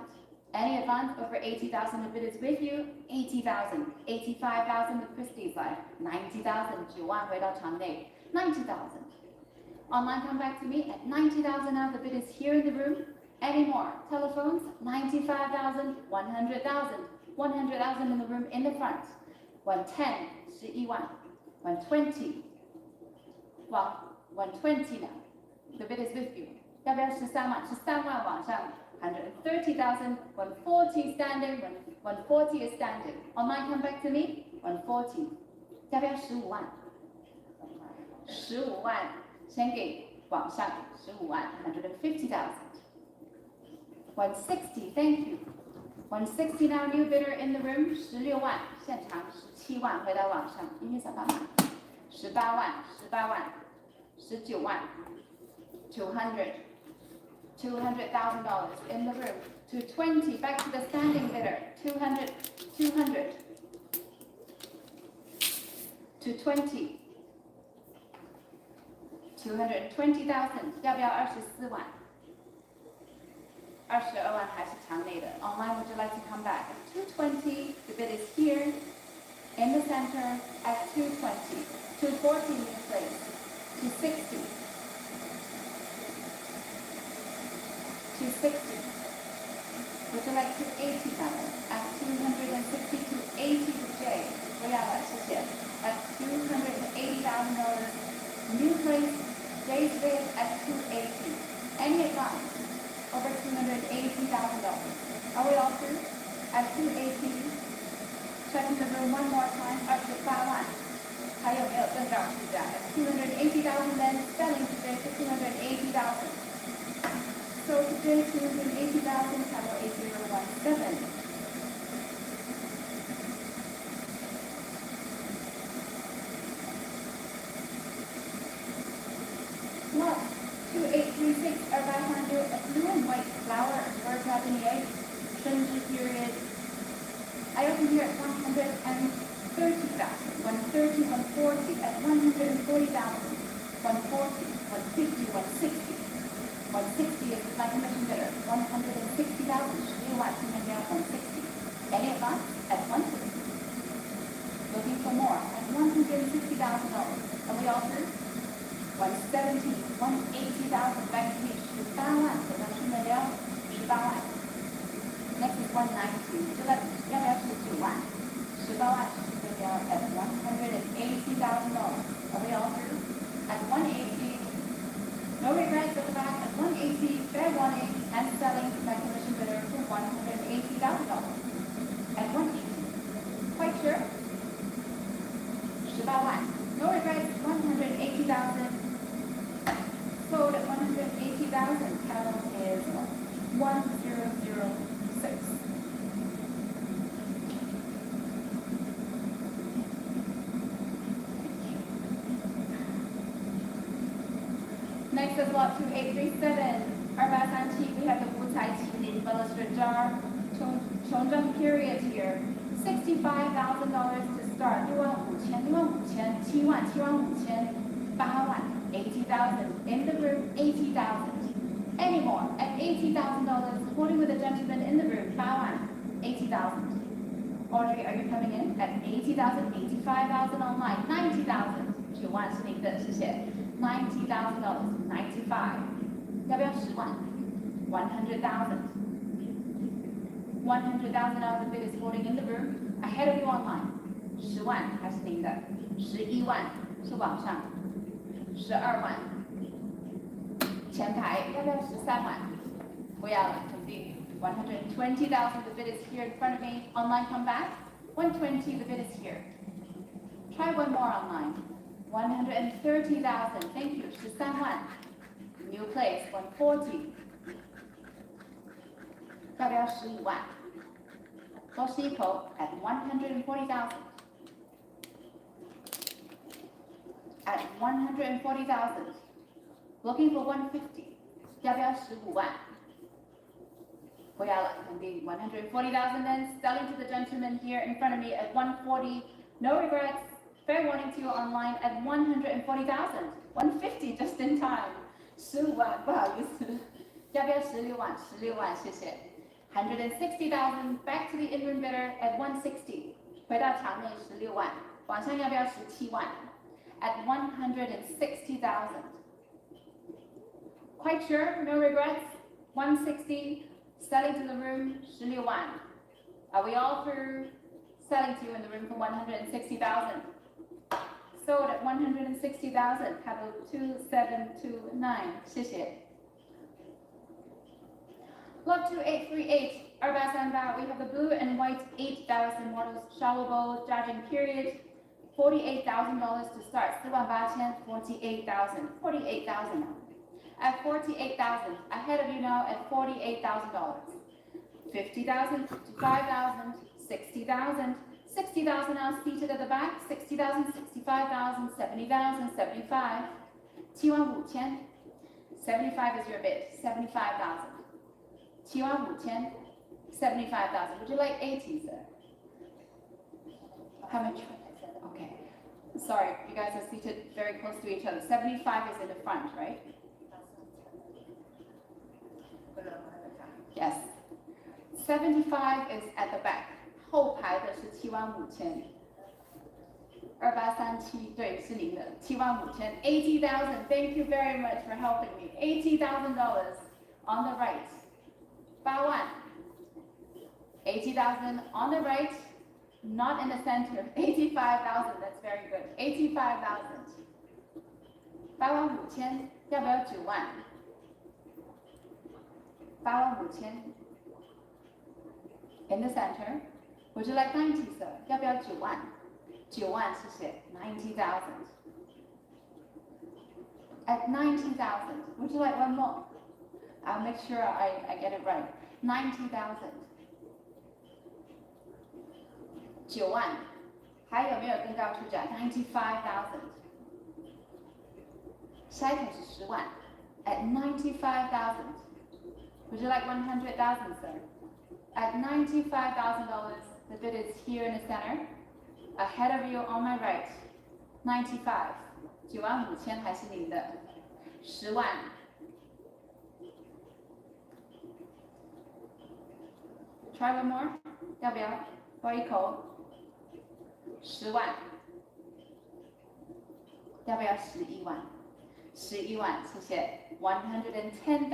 Any advance over 80,000 if it is with you, 80,000, 85,000 with Christie's life, 90,000, 9万回到场内 90,000. Online, come back to me at 90,000 now. The bid is here in the room. Any more? Telephones, 95,000, 100,000, 100,000 in the room in the front. 110, 11万, 120. Well, 120 now. The bid is with you. 要不要13万？13万往上。130,000, 140 standing, 140 is standing. Online, come back to me, 140. 要不要15万？15万，先给往上15万，150,000. 160, thank you. 160 now, new bidder in the room, 16万，现场17万，回到网上，音乐小帮忙，18万，18万，19万，200,000 in the room. 220, back to the standing bidder. 200, 200. 220. 220,000. 要不要24万？22万还是场内的。Online, would you like to come back? At 220, the bid is here in the center at 220. 240 in place. 260. 260. Would you like 280 now? At 260 to 80 to J. 不要了，谢谢。At $280,000. New place, J's bid at 280. Any advance? Over $280,000. Are we all through? At 280. Checking the room one more time. 28万。还有没有更高市价 ？At 280,000 then selling today for 280,000. So today 280,000, channel 8017. Lot 2836 are back under a blue and white flower bird dropping the egg. Trinity period. I open here at 130,000, 130, 140 at 140,000, 140, 150, 160. 160 is my commission bidder. 160,000. You want to make out 160. Any advance at 160. Looking for more at $160,000. Are we all through? 170, 180,000. Back to me. 18万，我们去没了18万。Next is 190. 这个要不要19万？18万是没了 at $180,000. Are we all through? At 180. No regrets at the back at 180, fair warning, and selling my commission bidder for $180,000. At 180. Quite sure? 18万. No regrets, 180,000. Sold at 180,000. Total is 1006. Next is lot 2837. Our bath antique, we have the Wu Tai Qi baluster jar. Chongzheng period here. $65,000 to start. 65,000, 65,000, 7万, 8万, 80,000. In the room, 80,000. Any more at $80,000. Holding with a gentleman in the room, 8万, 80,000. Audrey, are you coming in at 80,000, 85,000 online, 90,000. 9万是您的，谢谢。$90,000, 95. 要不要10万 ？100,000. 100,000 now the bid is holding in the room. Ahead of you online. 10万还是您的？11万是往上，12万。前排要不要13万？不要了，肯定。120,000 the bid is here in front of me. Online, come back. 120 the bid is here. Try one more online. 130,000. Thank you. 13万。New place. 140. 要不要15万？多吸一口 at 140,000. At 140,000. Looking for 150. 要不要15万？不要了，肯定 140,000 then. Selling to the gentleman here in front of me at 140. No regrets. Fair warning to you online at 140,000. 150 just in time. 15万，不好意思。要不要16万？16万，谢谢。160,000 back to the in-room bidder at 160. 回到场内16万，网上要不要17万 ？At 160,000. Quite sure? No regrets? 160, selling to the room 16万. Are we all through selling to you in the room for 160,000? Sold at 160,000. Paddle 2729. 谢谢。Lot 2838, Arbasanba, we have the blue and white 8,000 models, shallow bowl, judging period, $48,000 to start. 48,000, 48,000, 48,000. At 48,000, ahead of you now at $48,000. 50,000, 55,000, 60,000, 60,000 now seated at the back, 60,000, 65,000, 70,000, 75, 75,000, 75 is your bid, 75,000. 75,000, 75,000. Would you like 80, sir? How much? Okay. Sorry, you guys are seated very close to each other. 75 is in the front, right? Yes. 75 is at the back. 后排的是75,000。2837，对，是您的75,000。80,000. Thank you very much for helping me. $80,000 on the right. 8万 80,000 on the right, not in the center. 85,000, that's very good. 85,000. 85,000, 要不要9万 85,000 in the center. Would you like 90, sir? 要不要9万 9万，谢谢。90,000. At 90,000, would you like one more? I'll make sure I get it right. 90,000. 9万，还有没有更高出价 ？95,000. 下一口是10万 at 95,000. Would you like 100,000, sir? At $95,000, the bid is here in the center. Ahead of you on my right. 95. 95,000还是您的10万。Try one more. 要不要？喝一口。10万。要不要11万？11万，谢谢。110,000.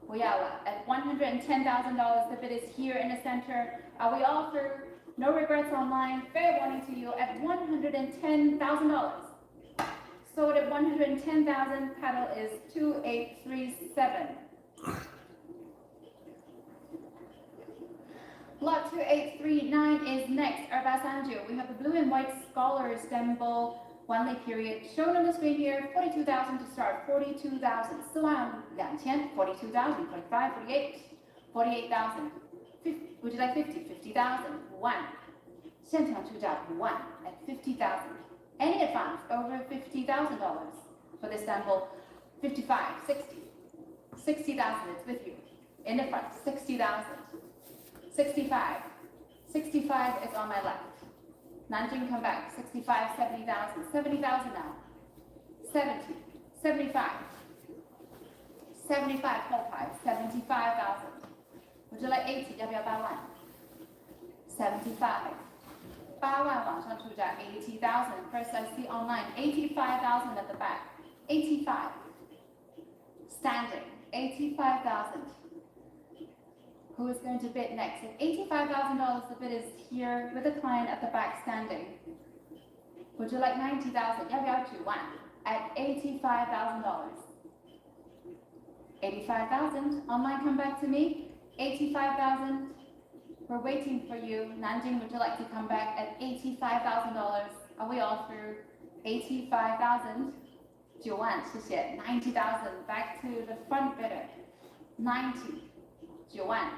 不要了。At $110,000, the bid is here in the center. Are we all through? No regrets online. Fair warning to you at $110,000. Sold at 110,000. Paddle is 2837. Lot 2839 is next. Arbasanju. We have the blue and white Scholar Istanbul one-day period shown on the screen here. 42,000 to start. 42,000. 42,000. 42,000. 45, 48. 48,000. Would you like 50? 50,000. 5万。现场出价5万 at 50,000. Any advance over $50,000 for the Istanbul? 55, 60. 60,000 is with you. In the front, 60,000. 65. 65 is on my left. Nanjing, come back. 65, 70,000. 70,000 now. 70. 75. 75 whole pie. 75,000. Would you like 80? 要不要8万 75. 8万网上出价 80,000. First I see online 85,000 at the back. 85. Standing. 85,000. Who is going to bid next? At $85,000, the bid is here with the client at the back standing. Would you like 90,000? 要不要9万 At $85,000. 85,000. Online, come back to me. 85,000. We're waiting for you. Nanjing, would you like to come back at $85,000? Are we all through? 85,000. 9万，谢谢。90,000. Back to the front bidder. 90. 9万，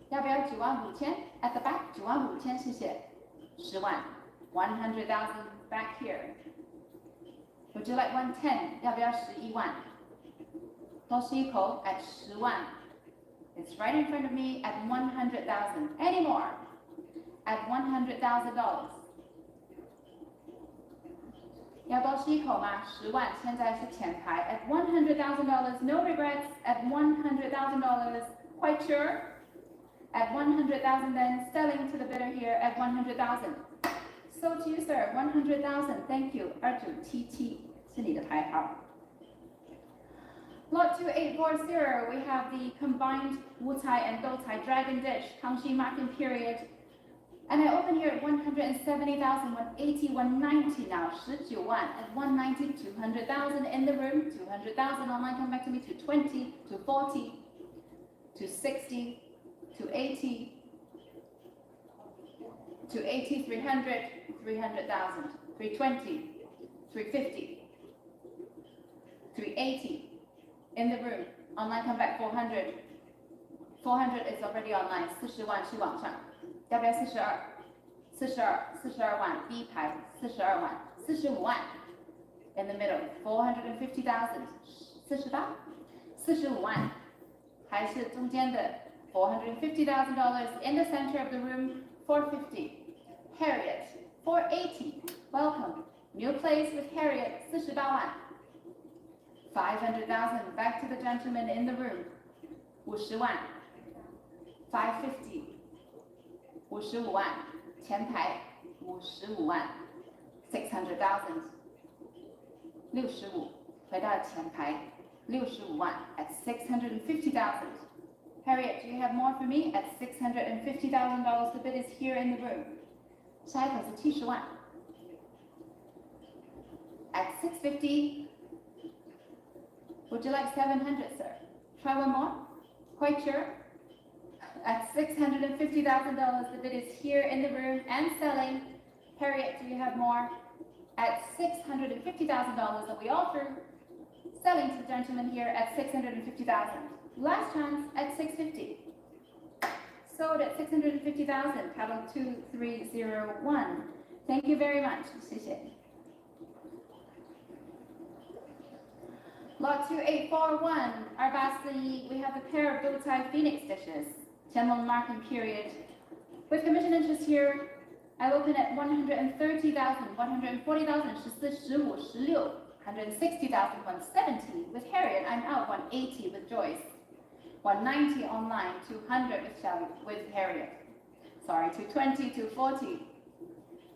要不要95,000 at the back? 95,000，谢谢。10万 100,000 back here. Would you like 110? 要不要11万？多吸一口 at 10万。It's right in front of me at 100,000. Any more? At $100,000. 要多吸一口吗？10万，现在是前排 at $100,000. No regrets at $100,000. Quite sure? at 100,000, then selling to the bidder here at 100,000. So to you, sir, 100,000. Thank you. 2977是你的牌号。Lot 2840, we have the combined Wu Tai and Dou Tai Dragon Dish, Kangxi Market Period. And I open here at 170,000, 180, 190 now, 19万 at 190, 200,000 in the room, 200,000 online, come back to me, 220, 240, 260, 280, 280, 300, 300,000, 320, 350, 380 in the room, online, come back 400, 400 is already online, 40万去网上。要不要42万第一排42万45万 in the middle 450,000 48 45万还是中间的 $450,000 in the center of the room 450 Harriet 480 welcome new place with Harriet 48万 500,000 back to the gentleman in the room 50万 550 55万前排55万 600,000 65回到前排65万 at 650,000 Harriet, do you have more for me? At $650,000, the bid is here in the room. 下一口是70万 at 650 would you like 700, sir? Try one more? Quite sure? At $650,000, the bid is here in the room and selling. Harriet, do you have more? At $650,000 that we offer. Selling to the gentleman here at $650,000. Last chance at $650. Sold at $650,000. Paddle 2301. Thank you very much. 谢谢. Lot 2841. Arbasi, we have a pair of Dou Tai Phoenix dishes. Tianlong Market Period. With commission interest here, I open at 130,000, 140,000, 14, 15, 16, 160,000, 170. With Harriet, I'm out 180 with Joyce. 190 online, 200 with Harriet. Sorry, 220, 240.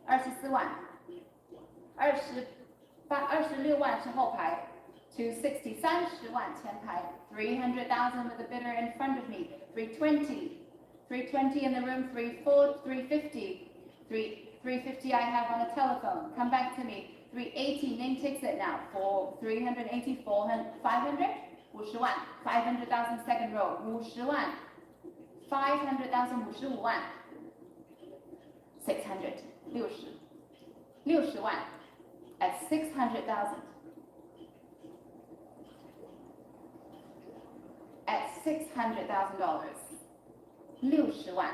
24万 26万是后排 260 30万前排 300,000 with the bidder in front of me 320 in the room 350 350 I have on a telephone come back to me 380 name takes it now for 380 400 500 50万 500,000 second row 50万 500,000 55万 600 60万 at 600,000 at $600,000 60万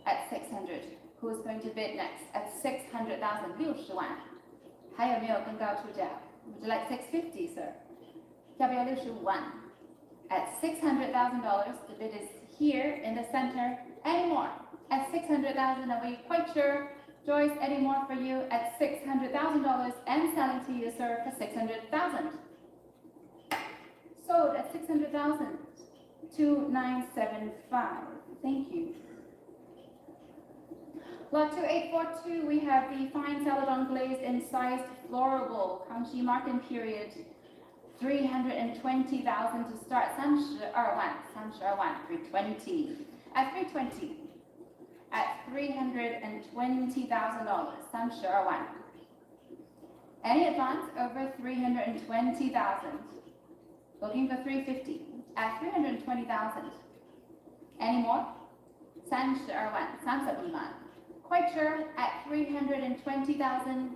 at 600 who's going to bid next at 600,000 60万还有没有更高出价 would you like 650 sir 要不要65万 at $600,000 the bid is here in the center any more at 600,000 are we quite sure Joyce any more for you at $600,000 and selling to you sir for 600,000 sold at 600,000 2975 thank you Lot 2842 we have the fine celadon glazed incised floral bowl Kangxi Market Period 320,000 to start 32万 320 at 320 at $320,000 32万 any advance over 320,000 looking for 350 at 320,000 any more 32万32万 quite sure at 320,000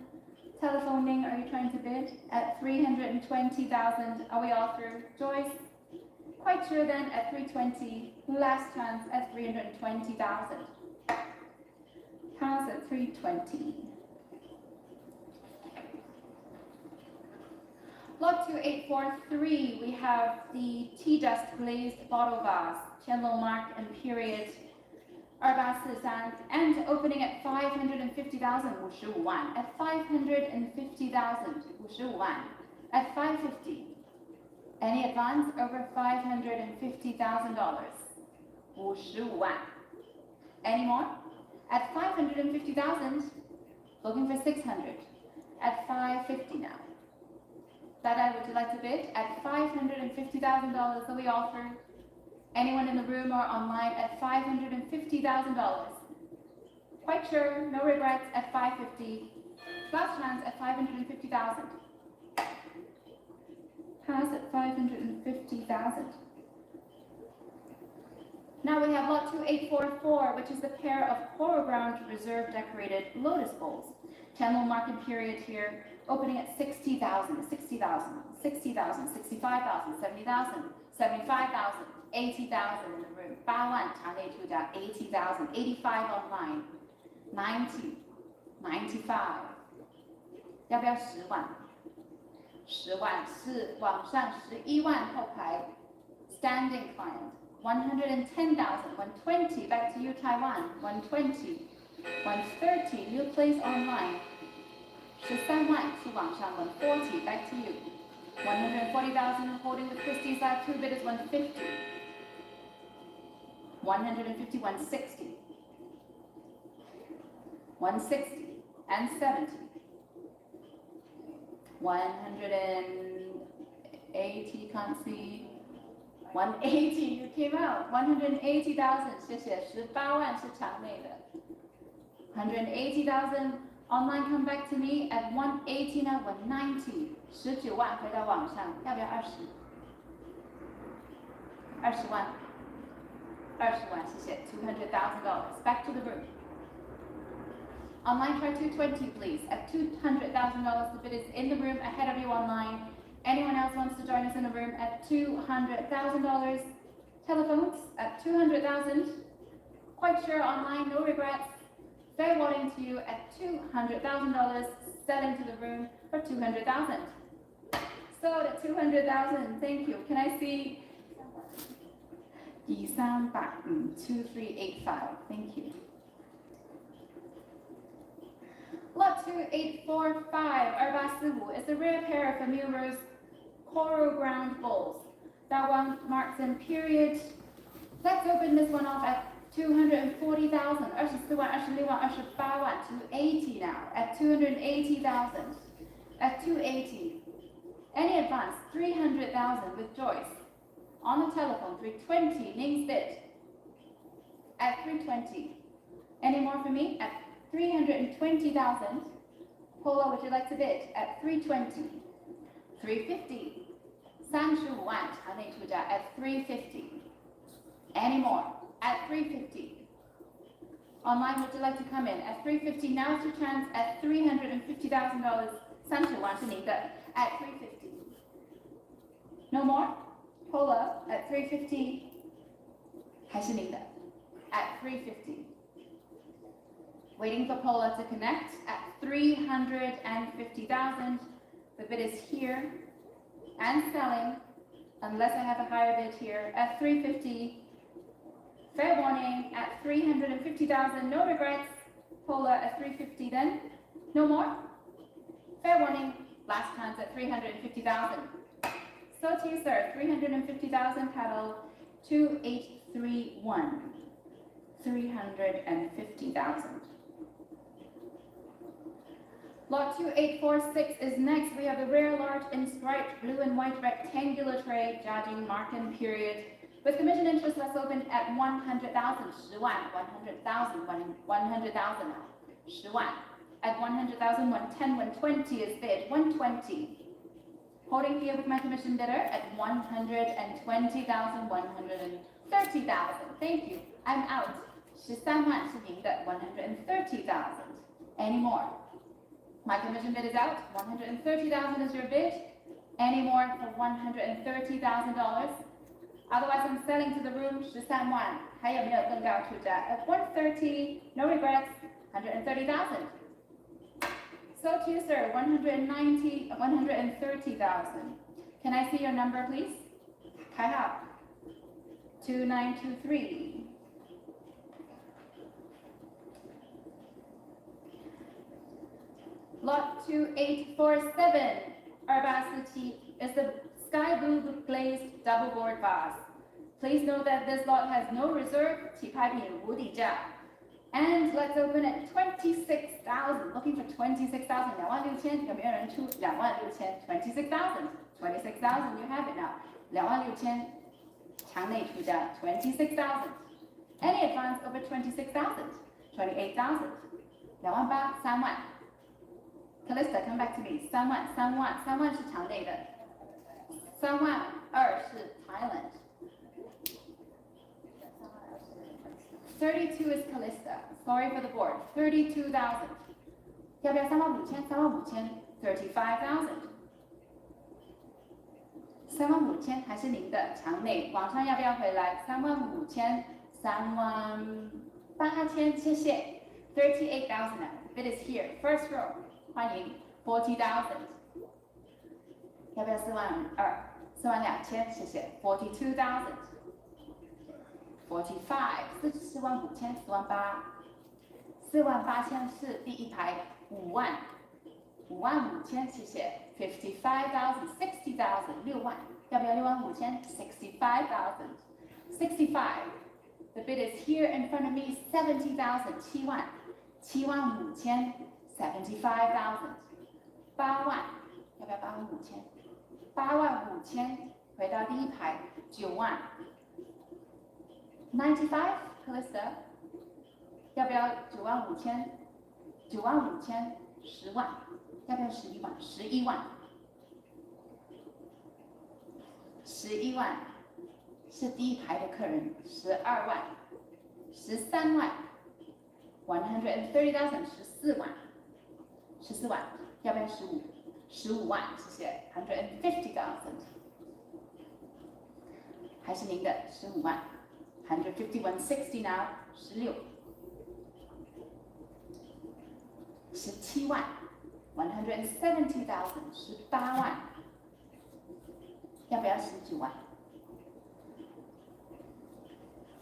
telephoning are you trying to bid at 320,000 are we all through Joyce quite sure then at 320 last chance at 320,000 counts at 320 Lot 2843, we have the tea dust glazed bottle vase, Tianlong Mark and Period, Arbasi and opening at 550,000, 55万 at 550,000, 55万 at 550. Any advance over $550,000? 55万 Any more? At 550,000, looking for 600. At 550 now. Dada, would you like to bid? At $550,000 that we offer. Anyone in the room or online at $550,000. Quite sure, no regrets at 550. Last chance at 550,000. Pass at 550,000. Now we have lot 2844, which is the pair of coral ground reserve decorated lotus bowls. 10-low market period here, opening at 60,000, 60,000, 60,000, 65,000, 70,000, 75,000, 80,000 in the room. 8万场内出价 80,000, 85 online, 90, 95. 要不要10万？10万是往上11万后排 standing client 110,000 120 back to you Taiwan 120 130 new place online 13万是往上140 back to you 140,000 holding the Christie's last 2 bidders 150 150 160 160 and 70 180, can't see. 180, you came out. 180,000, 谢谢，18万是场内的。180,000 online, come back to me at 180 now, 190, 19万回到网上，要不要20？ 20万，20万，谢谢，$200,000. Back to the room. Online, try 220, please. At $200,000, the bid is in the room ahead of you online. Anyone else wants to join us in the room at $200,000? Telephones at 200,000. Quite sure online, no regrets. Fair warning to you at $200,000. Selling to the room for 200,000. Sold at 200,000. Thank you. Can I see? 2385. Thank you. Lot 2845, 2845 is a rare pair of Amura's coral ground bowls. That one marks in period. Let's open this one off at 240,000. 24万, 26万, 28万, 280 now. At 280,000. At 280. Any advance? 300,000 with Joyce. On the telephone, 320. Ning's bid. At 320. Any more for me? At 320,000. Paula, would you like to bid? At 320. 350. 35万场内出价 at 350. Any more? At 350. Online, would you like to come in? At 350. Now's your chance at $350,000. 35万是您的 at 350. No more? Paula, at 350. 还是您的 at 350. Waiting for Paula to connect at 350,000. The bid is here and selling, unless I have a higher bid here at 350. Fair warning at 350,000. No regrets. Paula at 350 then. No more. Fair warning. Last chance at 350,000. So to you, sir. 350,000 paddle 2831. 350,000. Lot 2846 is next. We have a rare large in striped blue and white rectangular tray, judging marking period. With commission interest, let's open at 100,000. 10万, 100,000, 100,000 now. 10万. At 100,000, 110, 120 is bid. 120. Holding here with my commission bidder at 120,000, 130,000. Thank you. I'm out. 13万是您的 130,000. Any more? My commission bid is out. 130,000 is your bid. Any more for $130,000? Otherwise, I'm selling to the room 13万，还有没有更高出价 at 130? No regrets. 130,000. So to you, sir. 130,000. Can I see your number, please? 开号 2923. Lot 2847, Arbacity is the sky blue glazed double board vase. Please note that this lot has no reserve. 起拍品无底价。And let's open it 26,000. Looking for 26,000. 26,000. 有没有人出26,000 26,000. 26,000. You have it now. 26,000. 场内出价 26,000. Any advance over 26,000. 28,000. 28,000 3万。Calista, come back to me. 3万3万3万是场内的。3万2是 Thailand. 32 is Calista. Sorry for the board. 32,000. 要不要35,000 35,000 35,000. 35,000还是您的场内，网上要不要回来？35,000 38,000，谢谢。38,000 now. Bid is here. First row. 欢迎 40,000. 要不要42,000 42,000，谢谢。42,000. 45 45,000 48,000 48,000是第一排5万55000，谢谢。55,000 60,000 6万，要不要65,000 65,000 65. The bid is here in front of me. 70,000 7万75000 75,000 8万，要不要85000 85000，回到第一排9万。95 Calista， 要不要95000 95000 10万，要不要11万11万11万是第一排的客人12万13万130,000 14万14万，要不要15万，谢谢。150,000，还是您的15万。150 160 now 16 17万 170,000 18万，要不要19万？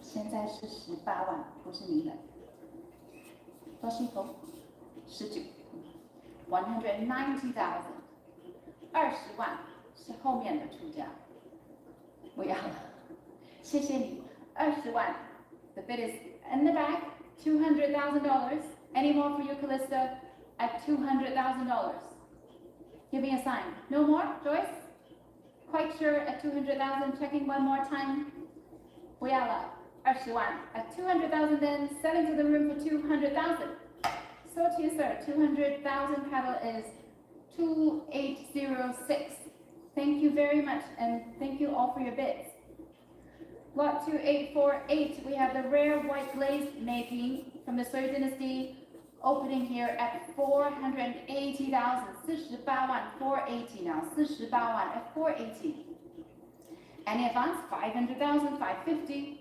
现在是18万，不是您的。多辛苦，19 190,000 20万是后面的出价，不要了，谢谢你。20万 The bid is in the back. $200,000. Any more for you, Calista? At $200,000. Give me a sign. No more, Joyce? Quite sure at 200,000. Checking one more time. 不要了，20万 At 200,000 then. Step into the room for 200,000. So to you, sir. 200,000 paddle is 2806. Thank you very much, and thank you all for your bids. Lot 2848, we have the rare white glaze making from the Sui dynasty, opening here at 480,000. 48万 480 now. 48万 at 480. Any advance? 500,000 550.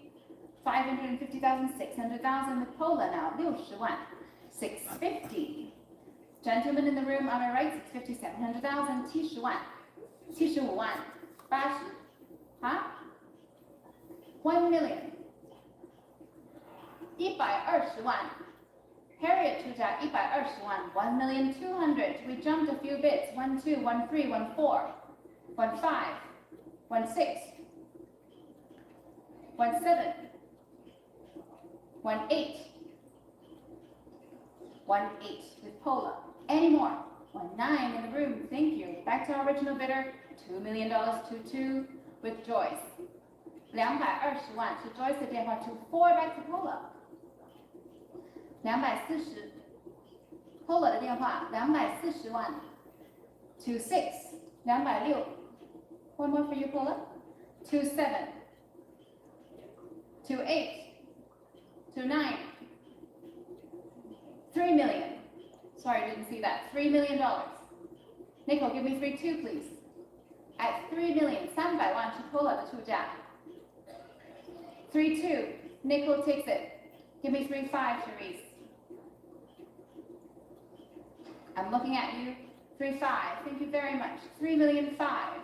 550,000 600,000 with Pola now. 60万 650. Gentlemen in the room on my right, 650 700,000 70万 75万 80. Huh? 1 million 120万 Harriet 出价120万 1,200,000. We jumped a few bits. 1 2 1 3 1 4 1 5 1 6 1 7 1 8 1 8 with Pola. Any more? 1 9 in the room. Thank you. Back to our original bidder. $2 million 2 2 with Joyce. 220万是 Joyce 的电话 to 4 back to Pola. 240 Pola 的电话240万 to 6 260. One more for you, Pola. 2 7 2 8 2 9 3 million. Sorry, didn't see that. $3 million. Nicole, give me 3 2, please. At 3 million 300万是 Pola 的出价。3 2. Nicole takes it. Give me 3 5, Therese. I'm looking at you. 3 5. Thank you very much. 3 million 5.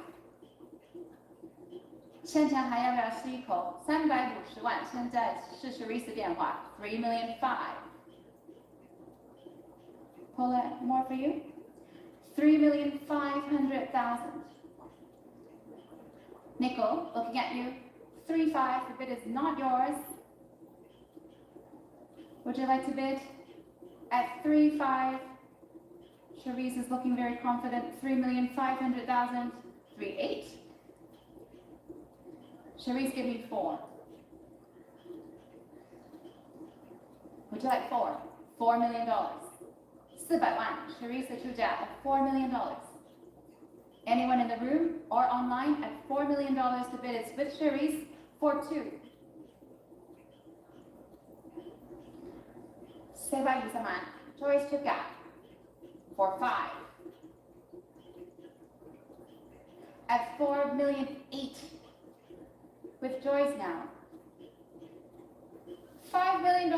现场还要不要试一口？350万，现在是 Therese 的电话。3 million 5. Paula, more for you. 3,500,000. Nicole, looking at you. 3.5. The bid is not yours. Would you like to bid at 3.5? Cherise is looking very confident. 3,500,000. 3.8. Cherise, give me 4. Would you like 4? $4 million. 400万 Cherise 的出价 at $4 million. Anyone in the room or online at $4 million to bid is with Cherise for 2. 420萬 Joyce 出價 for 5. At $4.8 million with Joyce now. $5 million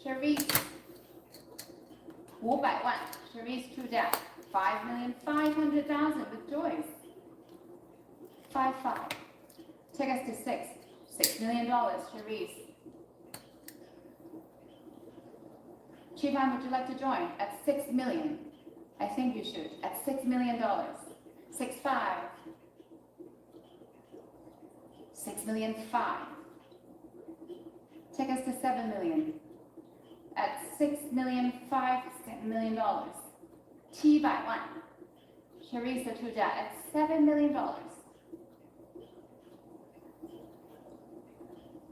Cherise 500萬 Cherise 出價 $5,500,000 with Joyce. 5.5. Take us to 6. $6 million Cherise. Chiefan, would you like to join at 6 million? I think you should. At $6 million. 6.5. 6,000,005. Take us to 7 million. At $6,005,000, $7 million. 700萬 Cherise 的出價 at $7 million.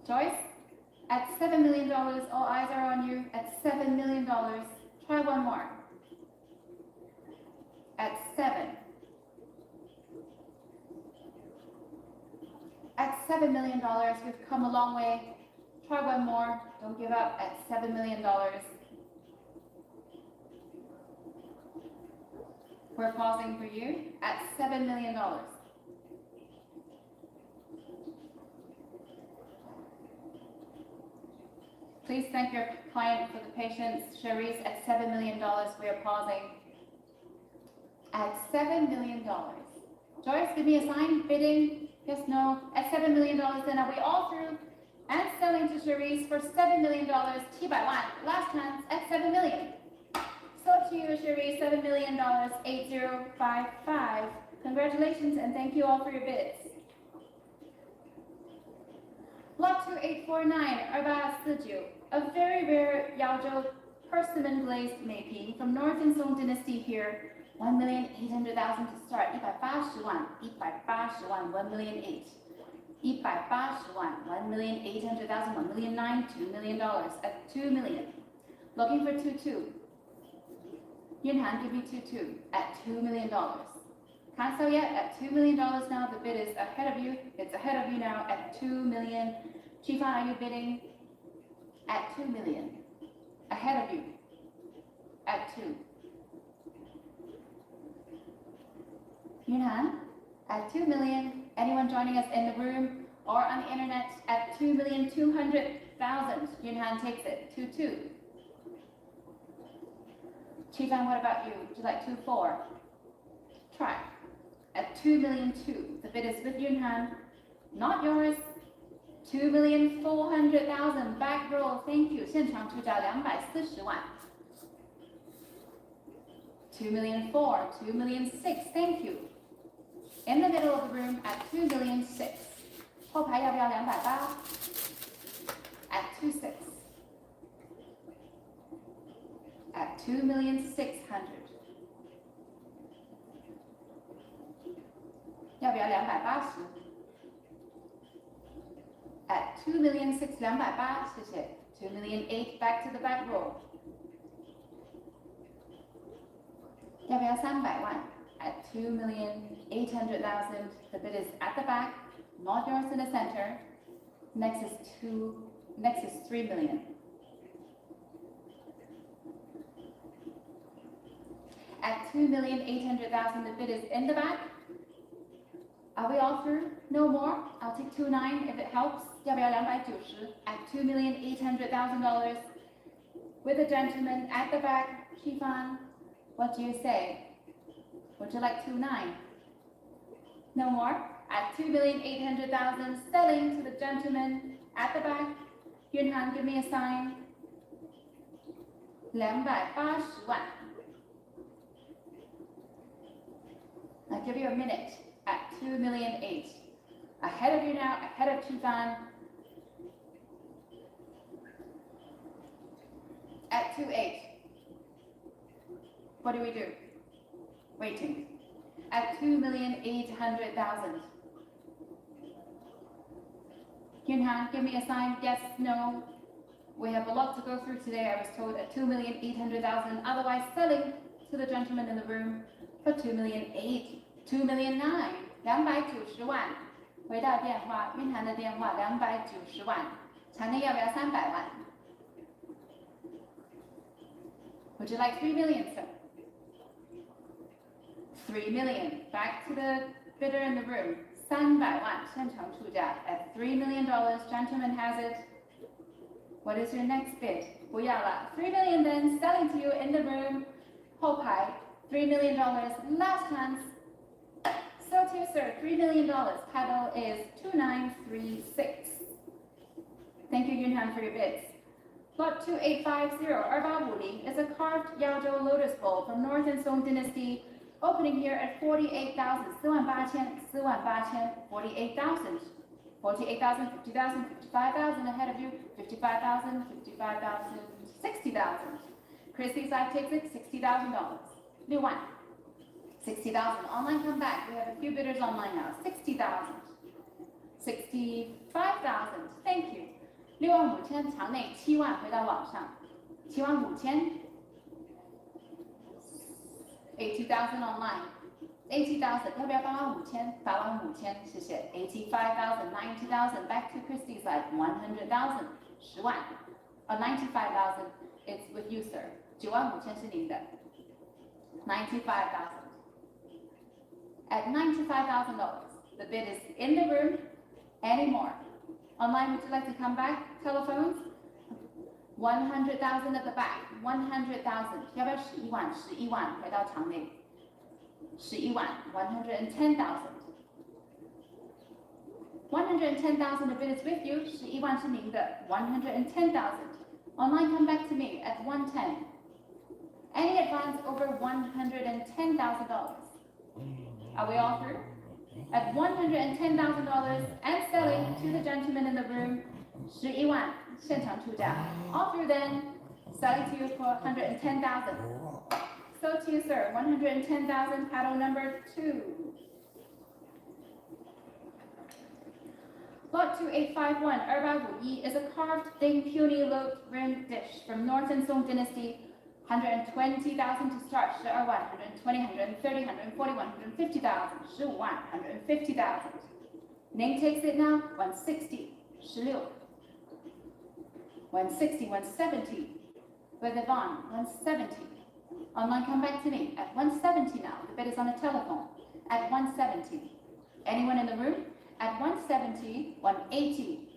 Joyce, at $7 million, all eyes are on you. At $7 million, try one more. At 7. At $7 million, we've come a long way. Try one more. Don't give up. At $7 million. We're pausing for you at $7 million. Please thank your client for the patience. Cherise, at $7 million, we are pausing. At $7 million. Joyce, give me a sign. Bidding. Yes, no. At $7 million, then are we all through? And selling to Cherise for $7 million. 700萬 last chance at $7 million. So to you, Cherise, $7 million, 8055. Congratulations and thank you all for your bids. Lot 2849, 2849, a very rare Yaozhou persimmon glazed Meiping from Northern Song Dynasty here. 1,800,000 to start. 180萬 180萬 1,008,000 180萬 1,800,000 1,009,000 $2 million at $2 million. Looking for 2.2. Yunhan, give me 2.2 at $2 million. Can't sell yet at $2 million now. The bid is ahead of you. It's ahead of you now at $2 million. Chiefan, are you bidding at $2 million? Ahead of you at 2. Yunhan at $2 million. Anyone joining us in the room or on the internet at 2,200,000? Yunhan takes it. 2.2. Chiefan, what about you? Would you like 2.4? Try. At 2,200,000. The bid is with Yunhan. Not yours. 2,400,000. Back roll. Thank you. 现场出价240萬。2,004,000. 2,006,000. Thank you. In the middle of the room at 2,006,000. 后排要不要280? At 2.6. At 2,600,000. 要不要280? At 2,600,000 280, 谢谢。2,008,000 back to the back row. 要不要300萬? At 2,800,000. The bid is at the back, not yours in the center. Next is 3 million. At 2,800,000, the bid is in the back. Are we all through? No more? I'll take 2.9 if it helps. 要不要290? At $2,800,000 with a gentleman at the back. Chiefan, what do you say? Would you like 2.9? No more? At 2,800,000, selling to the gentleman at the back. Yunhan, give me a sign. 280萬. I'll give you a minute at 2,008,000. Ahead of you now, ahead of Chufan. At 2.8. What do we do? Waiting. At 2,800,000. Yunhan, give me a sign, yes, no. We have a lot to go through today. I was told at 2,800,000. Otherwise, selling to the gentleman in the room for 2,800,000, 2,900,000, 290万。回到电话，云涵的电话290万。场内要不要300万 ？Would you like 3 million, sir? 3 million. Back to the bidder in the room. 300万，现场出价 at $3 million. Gentleman has it. What is your next bid? 不要了 $3 million then, selling to you in the room. 后排 $3 million. Last hands. So to you, sir, $3 million. Paddle is 2936. Thank you, Yunhan, for your bids. Lot 2850, 2850 is a carved Yaozhou lotus bowl from North and Song Dynasty. Opening here at 48,000, 48,000, 48,000, 48,000, 50,000, 55,000 ahead of you, 55,000, 55,000, 60,000. Christie's live takes it, $60,000. New one. 60,000. Online come back. We have a few bidders online now. 60,000. 65,000. Thank you. 65,000场内7万回到网上。75,000. 80,000 online. 80,000. 要不要85,000 85,000谢谢。85,000, 90,000. Back to Christie's live. 100,000 10万。95,000. It's with you, sir. 95,000是您的。95,000. At $95,000, the bid is in the room. Any more? Online, would you like to come back? Telephones? 100,000 at the back. 100,000. 要不要11万 11万回到场内。11万 110,000. 110,000, the bid is with you. 11万是您的。110,000. Online, come back to me at 110. Any advance over $110,000? Are we all through? At $110,000 and selling to the gentleman in the room, 11万现场出价. All through then, selling to you for 110,000. So to you, sir, 110,000, paddle number 2. Lot 2851, 2851 is a carved Ding Puny loaf rim dish from North and Song Dynasty. 120,000 to start. 12万 120, 130, 140, 150,000. 15万 150,000. Ning takes it now. 160. 16. 160, 170. With Yvonne, 170. Online, come back to me at 170 now. The bid is on the telephone. At 170. Anyone in the room? At 170, 180.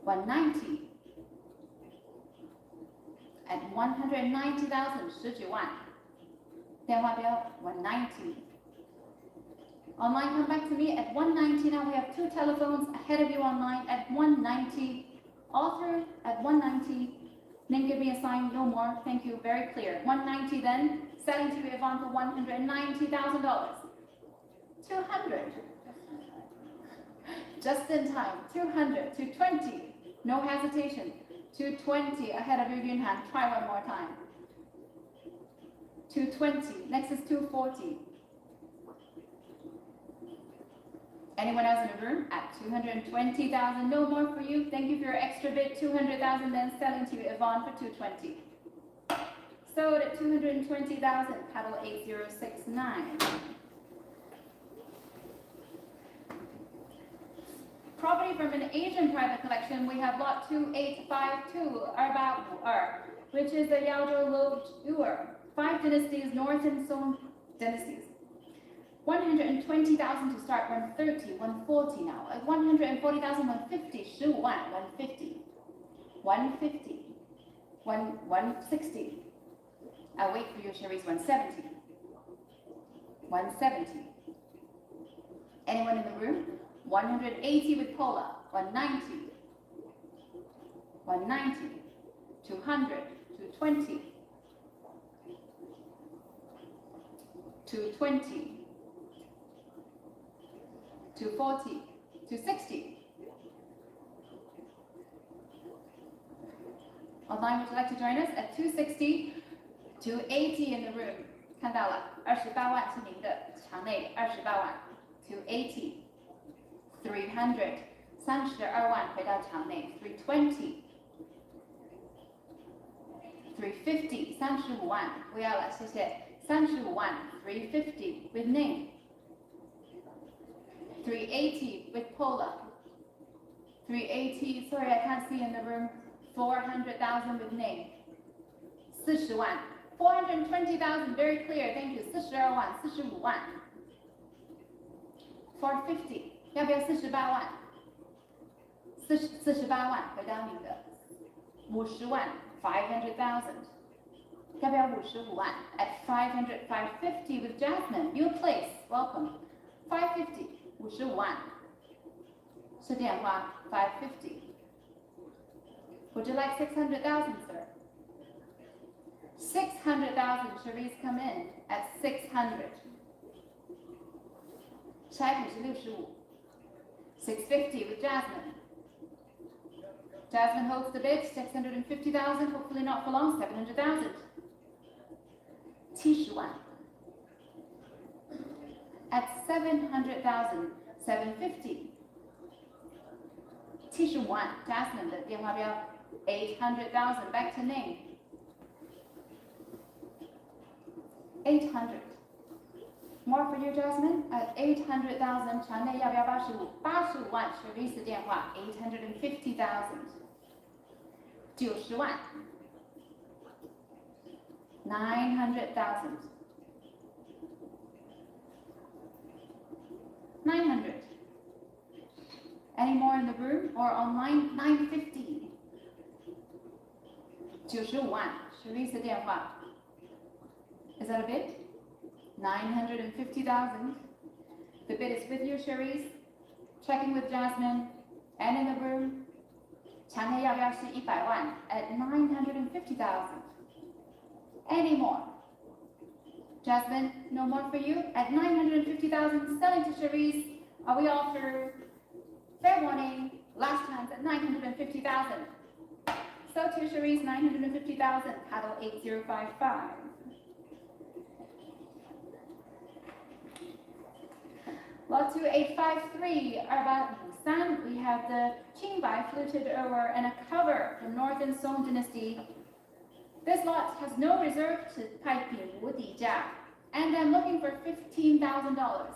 190. At 190,000, 19万。电话标 190. Online, come back to me at 190 now. We have 2 telephones ahead of you online at 190. All through at 190. Then give me a sign, no more. Thank you, very clear. 190 then, selling to Yvonne for $190,000. 200. Just in time. 200, 220. No hesitation. 220 ahead of your Yunhan. Try one more time. 220. Next is 240. Anyone else in the room? At 220,000. No more for you. Thank you for your extra bid. 200,000 then selling to Yvonne for 220. Sold at 220,000. Paddle 8069. Property from an Asian private collection, we have lot 2852, which is the Yaozhou Low 5 dynasties, North and Song dynasties. 120,000 to start, 130, 140 now. At 140,000, 150, 15万 150, 150, 160. I'll wait for you, Cherise, 170, 170. Anyone in the room? 180 with Paula, 190, 190, 200, 220, 220, 240, 260. Online, would you like to join us at 260, 280 in the room? 看到了，28万是您的，场内28万 ，280, 300, 32万回到场内 320, 350, 35万，不要了，谢谢，35万 350 with name, 380 with Paula, 380, sorry I can't see in the room, 400,000 with name, 40万 420,000, very clear, thank you, 42万 45万 450, 要不要48万48万回到你的50万 500,000, 要不要55万 at 500, 550 with Jasmine, your place, welcome, 550 55万是电话 550. Would you like 600,000, sir? 600,000, Cherise come in at 600. 下一题是65 650 with Jasmine. Jasmine holds the bid, 650,000, hopefully not for long, 700,000. 70万 at 700,000, 750. 70万 Jasmine 的电话标 800,000, back to name. 800. More for you, Jasmine. At 800,000, 场内要不要85万 Cherise 的电话 850,000. 90万 900,000. 900. Any more in the room or online? 950. 95万 Cherise 的电话 Is that a bid? 950,000. The bid is with you, Cherise. Checking with Jasmine. And in the room. 场内要不要是100万 at 950,000. Any more? Jasmine, no more for you? At 950,000, selling to Cherise. Are we all through? Fair warning. Last time's at 950,000. So to Cherise, 950,000. Paddle 8055. Lot 2853, Arbat Musan, we have the Qingbai fluted over and a cover from Northern Song Dynasty. This lot has no reserve to Taiping Wudi Jia, and I'm looking for $15,000.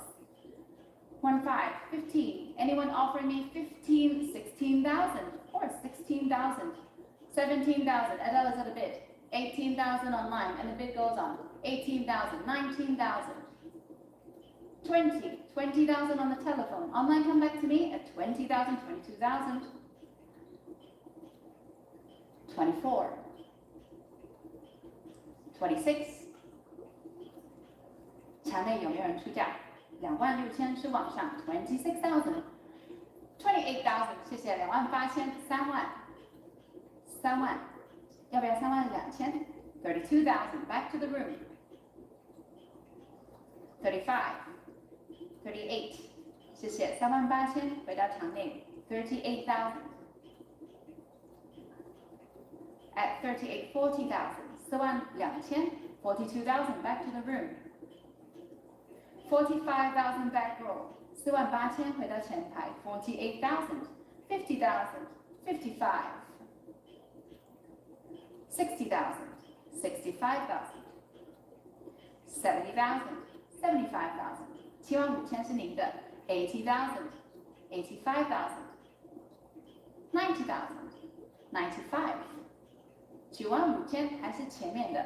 15. Anyone offering me 15, 16,000? Of course, 16,000. 17,000, Adele is at a bid. 18,000 online, and the bid goes on. 18,000, 19,000. 20,000 on the telephone. Online, come back to me at 20,000, 22,000. 24. 26. 场内有没有人出价？26,000是网上 26,000. 28,000， 谢谢28,000 3万3万，要不要32,000 32,000 back to the room. 35 38， 谢谢38,000回到场内 38,000 at 38 40,000 42,000 42,000 back to the room. 45,000 back row 48,000回到前排 48,000 50,000 55 60,000 65,000 70,000 75,000 75,000是您的 80,000 85,000 90,000 95 95,000还是前面的，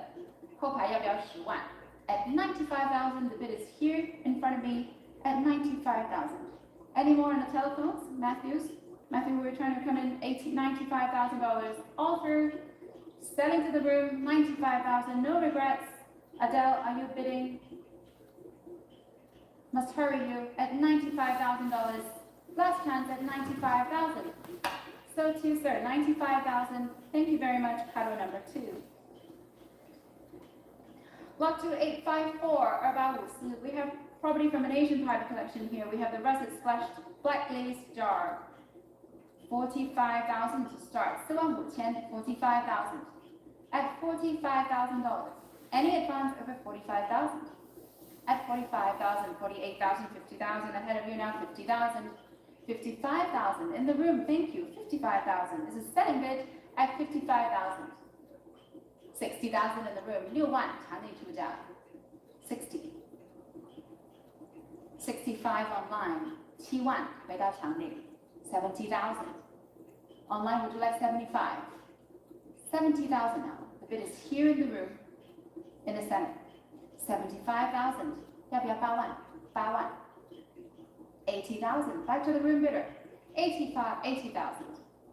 后排要不要10万 At 95,000, the bid is here in front of me at 95,000. Any more on the telephones? Matthew, we were trying to come in $95,000. All through. Selling to the room, 95,000. No regrets. Adele, are you bidding? Must hurry you at $95,000. Last chance at 95,000. So too, sir, 95,000. Thank you very much. Paddle number 2. Lot 2854, we have property from an Asian private collection here. We have the russet splashed black glaze jar. 45,000 to start. 45,000. 45,000. At $45,000. Any advance over 45,000? At 45,000, 48,000, 50,000. Ahead of you now, 50,000. 55,000 in the room. Thank you. 55,000 is a selling bid at 55,000. 60,000 in the room. 6万场内出价 60. 65 online. 7万回到场内 70,000. Online, would you like 75? 70,000 now. The bid is here in the room, in the center. 75,000. 要不要8万 8万 80,000. Back to the room bidder. 80,000.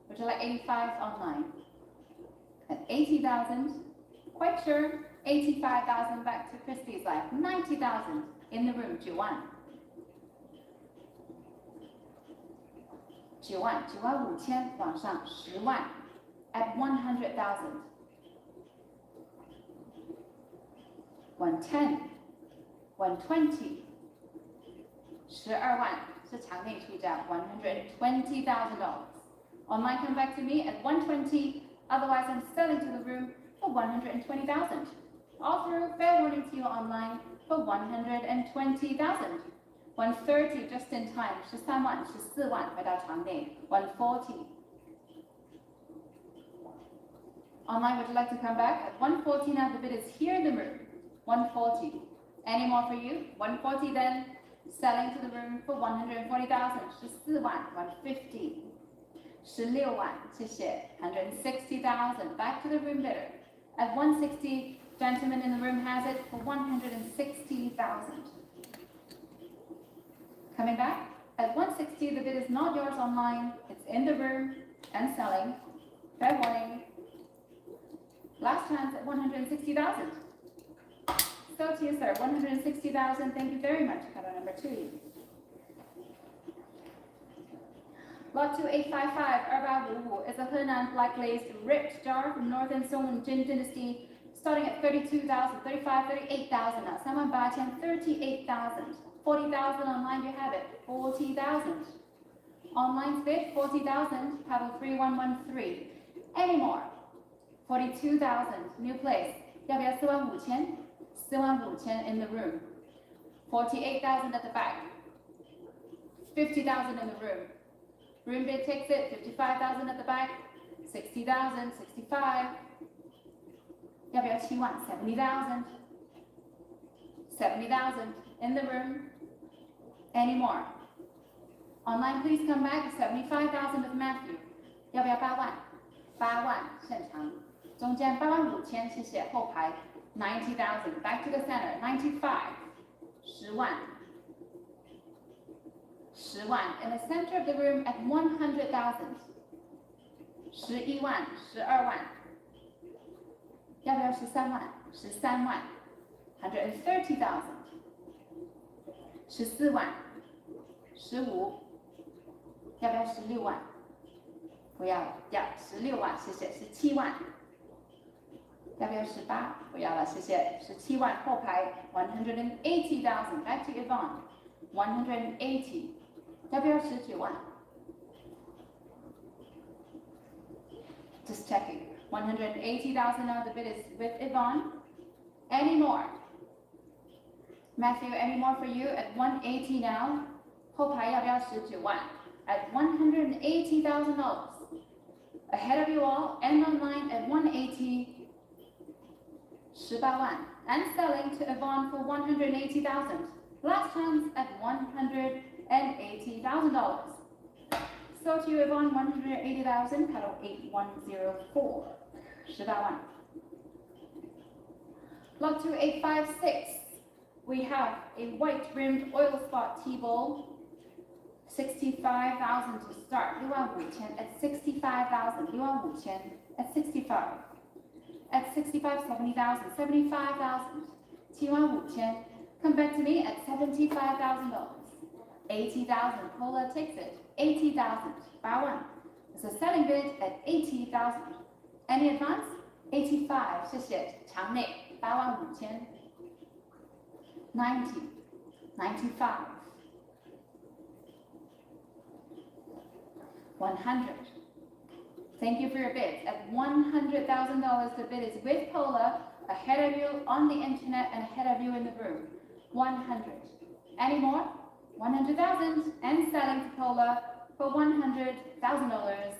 Would you like 85 online? At 80,000. Quite sure. 85,000 back to Christie's life. 90,000 in the room. 9万 9万 9万5千往上10万 at 100,000. 110 120 12万是场内出价 $120,000. Online, come back to me at 120. Otherwise, I'm selling to the room for 120,000. All through, fair warning to you online for 120,000. 130 just in time. 13万 14万回到场内 140. Online, would you like to come back at 140 now? The bid is here in the room. 140. Any more for you? 140 then. Selling to the room for 140,000. 14万 150. 16万 谢谢 160,000. Back to the room bidder. At 160, gentleman in the room has it for 160,000. Coming back, at 160, the bid is not yours online. It's in the room and selling. Fair warning. Last chance at 160,000. So to you, sir, 160,000. Thank you very much. Cutter number 2. Lot 2855, 2855 is a Henan black glazed ripped jar from Northern Song Jin Dynasty, starting at 32,000, 35, 38,000 now. 38,000, 38,000. 40,000 online, you have it. 40,000. Online bid 40,000. Paddle 3113. Any more? 42,000. New place. 要不要4万5千 4万5千 in the room. 48,000 at the back. 50,000 in the room. Room bid takes it. 55,000 at the back. 60,000. 65. 要不要7万 70,000. 70,000 in the room. Any more? Online, please come back. 75,000 with Matthew. 要不要8万 8万现场中间8万5千谢谢后排 90,000. Back to the center. 95. 10万 10万 in the center of the room at 100,000. 11万 12万要不要13万 13万 130,000. 14万 15要不要16万不要要16万谢谢17万要不要18不要了谢谢17万后排 180,000. Back to Yvonne. 180 要不要19万 Just checking. 180,000 now. The bid is with Yvonne. Any more? Matthew, any more for you at 180 now? 后排要不要19万 at $180,000. Ahead of you all and online at 180. 18万 and selling to Yvonne for 180,000. Last chance at $180,000. So to you, Yvonne, 180,000, paddle 8104. 18万 Lot 2856. We have a white rimmed oil spot T-bowl. 65,000 to start. 65,000 at 65,000. 65,000 at 65. At 65, 70,000. 75,000. 75,000. Come back to me at $75,000. 80,000. Paula takes it. 80,000. 81. It's a selling bid at 80,000. Any advance? 85. 谢谢。场内85,000. 90. 95, 100. Thank you for your bids. At $100,000, the bid is with Pola, ahead of you on the internet and ahead of you in the room. 100. Any more? 100,000 and selling to Pola for $100,000.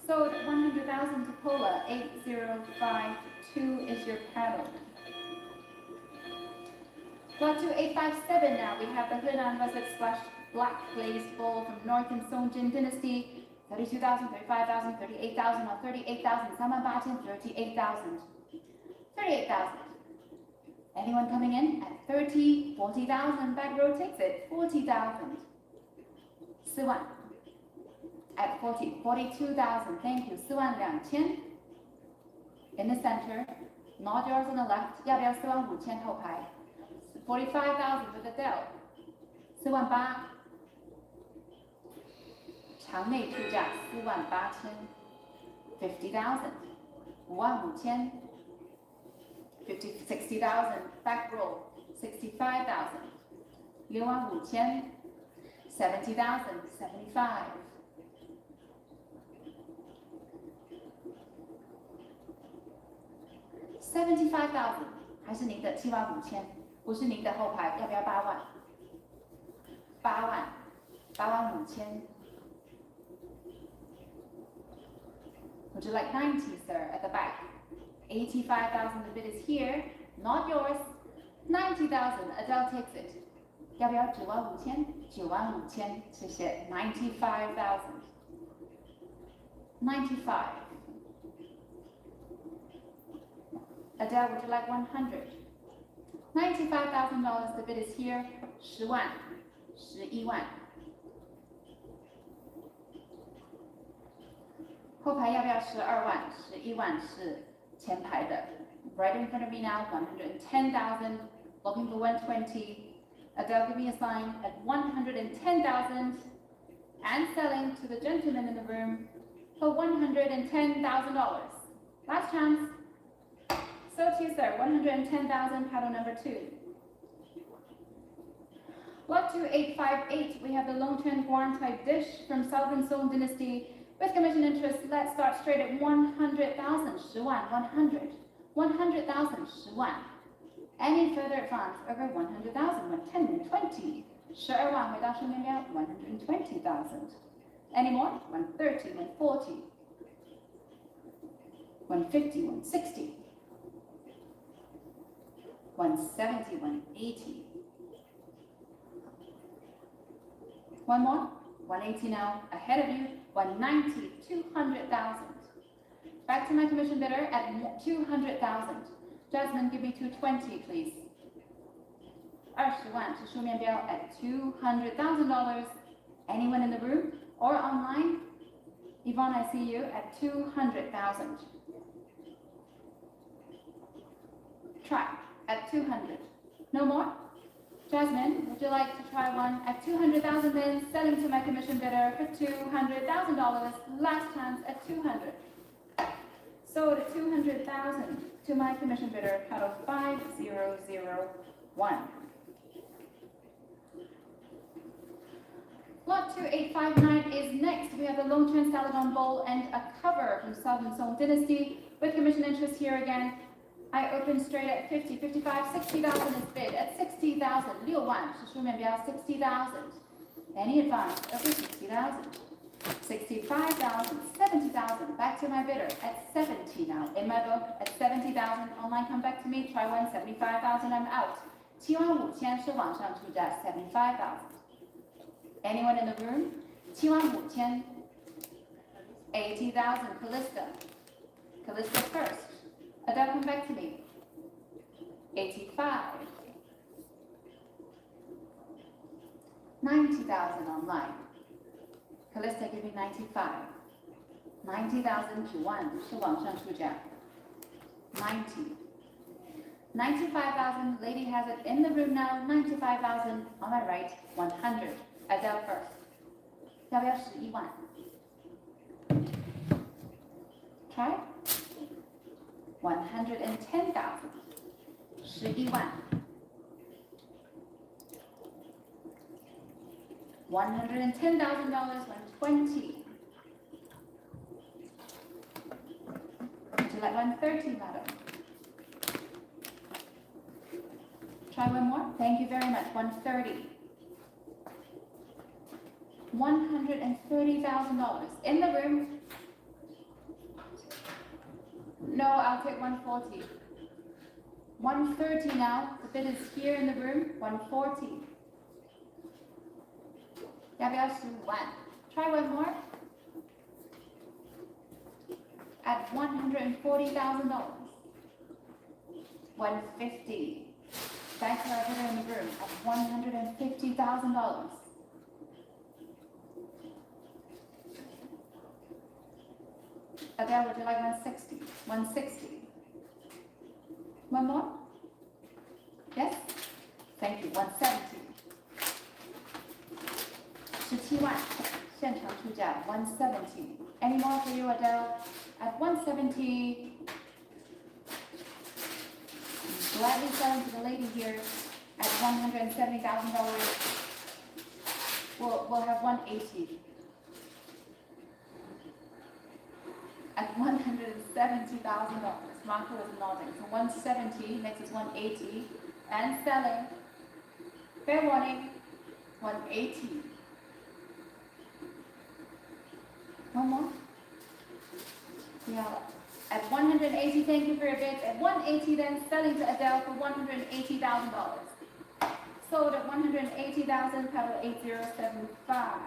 Sold 100,000 to Pola. 8052 is your paddle. Lot 2857 now. We have the Henan Russet Splash Black Glaze Bowl from Northern Songjin Dynasty. 32,000, 35,000, 38,000, or 38,000. Someone bought in 38,000. 38,000. Anyone coming in at 30, 40,000? Back row takes it. 40,000. Suwan. At 40, 42,000. Thank you. Suwan 2,000. In the center. Not yours on the left. 要不要Suwan 5,000后排 45,000 with the Dell. Suwan 8. 场内出价48,000 50,000 55,000 60,000 back roll 65,000 65,000 70,000 75 75,000还是您的75,000，不是您的后排，要不要8万？8万，8万5千。Would you like 90, sir, at the back? 85,000, the bid is here. Not yours. 90,000, Adele takes it. 要不要9万5千？9万5千，谢谢。95,000. 95. Adele, would you like 100? $95,000, the bid is here. 10万，11万。后排要不要12万？11万是前排的。Right in front of me now, 110,000. Looking for 120. Adele, give me a sign at 110,000. And selling to the gentleman in the room for $110,000. Last chance. So to you, sir, 110,000, paddle number 2. Lot 2858, we have the long-term Guan type dish from Southern Song Dynasty. With commission interest, let's start straight at 100,000, 10万, 100. 100,000, 10万. Any further advance over 100,000, 110, 120. 12万回到书面标 120,000. Any more? 130, 140. 150, 160. 170, 180. One more. 180 now. Ahead of you. 190, 200,000. Back to my commission bidder at 200,000. Jasmine, give me 220, please. 20万是书面标 at $200,000. Anyone in the room or online? Yvonne, I see you at 200,000. Try at 200. No more? Jasmine, would you like to try one at 200,000 then? Selling to my commission bidder for $200,000. Last chance at 200. Sold at 200,000 to my commission bidder, paddle 5001. Lot 2859 is next. We have the long-term Saladon bowl and a cover from Southern Song Dynasty. With commission interest here again, I open straight at 50, 55, 60,000 is bid at 60,000. 6万是书面标 60,000. Any advance over 60,000. 65,000, 70,000. Back to my bidder at 70 now. In my book at 70,000. Online, come back to me. Try one. 75,000. I'm out. 75,000是网上出价 75,000. Anyone in the room? 75,000. 80,000. Callista. Callista first. Adele, come back to me. 85. 90,000 online. Callista, give me 95. 90,000 to 1是网上出价 90. 95,000, lady has it in the room now. 95,000 on my right. 100. Adele first. 要不要11万 Try. 110,000. 11万 $110,000, 120. Would you like 130, madam? Try one more. Thank you very much. 130. $130,000 in the room. No, I'll take 140. 130 now. The bid is here in the room. 140. 要不要15万? Try one more. At $140,000. 150. Thanks for our bidder in the room at $150,000. Adele, would you like 160? 160. One more? Yes? Thank you. 170. 17万，现场出价 170. Any more for you, Adele? At 170. Gladly selling to the lady here at $170,000. We'll have 180. At $170,000. Marco is nodding. So 170, next is 180. And selling. Fair warning. 180. One more. Yeah. At 180, thank you for your bid. At 180, then selling to Adele for $180,000. Sold at 180,000, pedal 8075.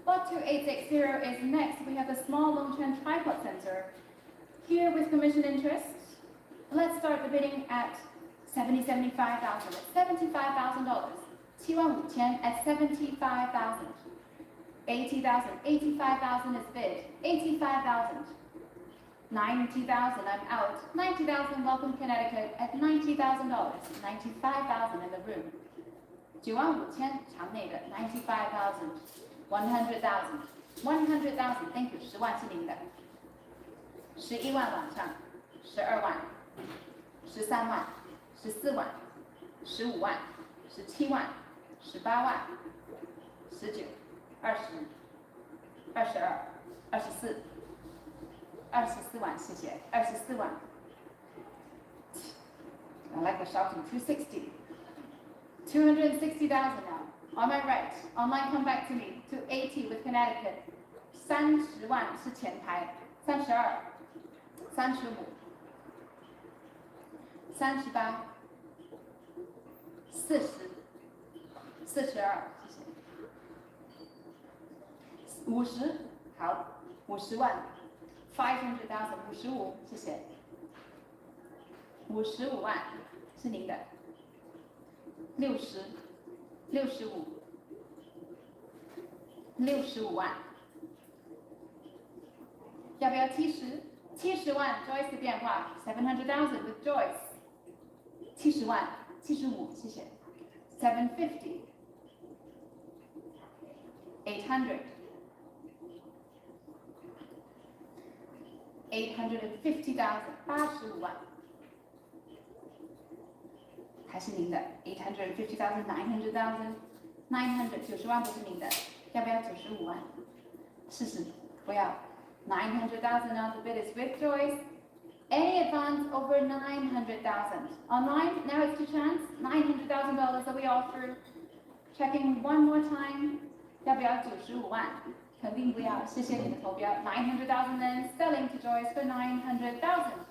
Lot 2860 is next. We have a small Longchen tripod sensor. Here with commission interest. Let's start the bidding at $75,000. $75,000. 75,000 at 75,000. 80,000. 85,000 is bid. 85,000. 90,000, I'm out. 90,000, welcome Connecticut at $90,000. 95,000 in the room. 95,000场内的 95,000. 100,000. 100,000, thank you. 10万是您的。11万往上。12万。13万。14万。15万。17万。18万。19。20。22。24。24万，谢谢。24万。I like the shouting. 260. 260,000 now. On my right. Online, come back to me. 280 with Connecticut. 30万是前台。32。35。38。40。42，谢谢。50，好，50万。500,000, 55，谢谢。55万是您的。60， 65， 65万。要不要70？ 70万 Joyce 的电话 700,000 with Joyce。70万，75，谢谢。750， 800。850,000 85万，还是您的。850,000 900,000 900 90万不是您的，要不要95万？试试，不要。900,000 now the bid is with Joyce. Any advance over 900,000 online? Now it's your chance. $900,000 that we offer. Checking one more time. 要不要95万？肯定不要，谢谢你的投标。900,000 then selling to Joyce for 900,000.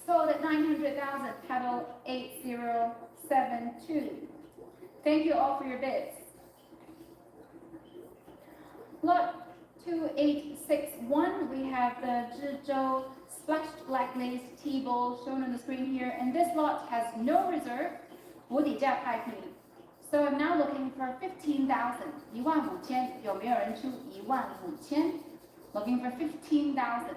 Sold at 900,000. Pedal 8072. Thank you all for your bids. Lot 2861. We have the Zhizhou splashed black lace tea bowl shown on the screen here, and this lot has no reserve. 无底价派品。So I'm now looking for 15,000. 15,000. 有没有人出15,000? Looking for 15,000.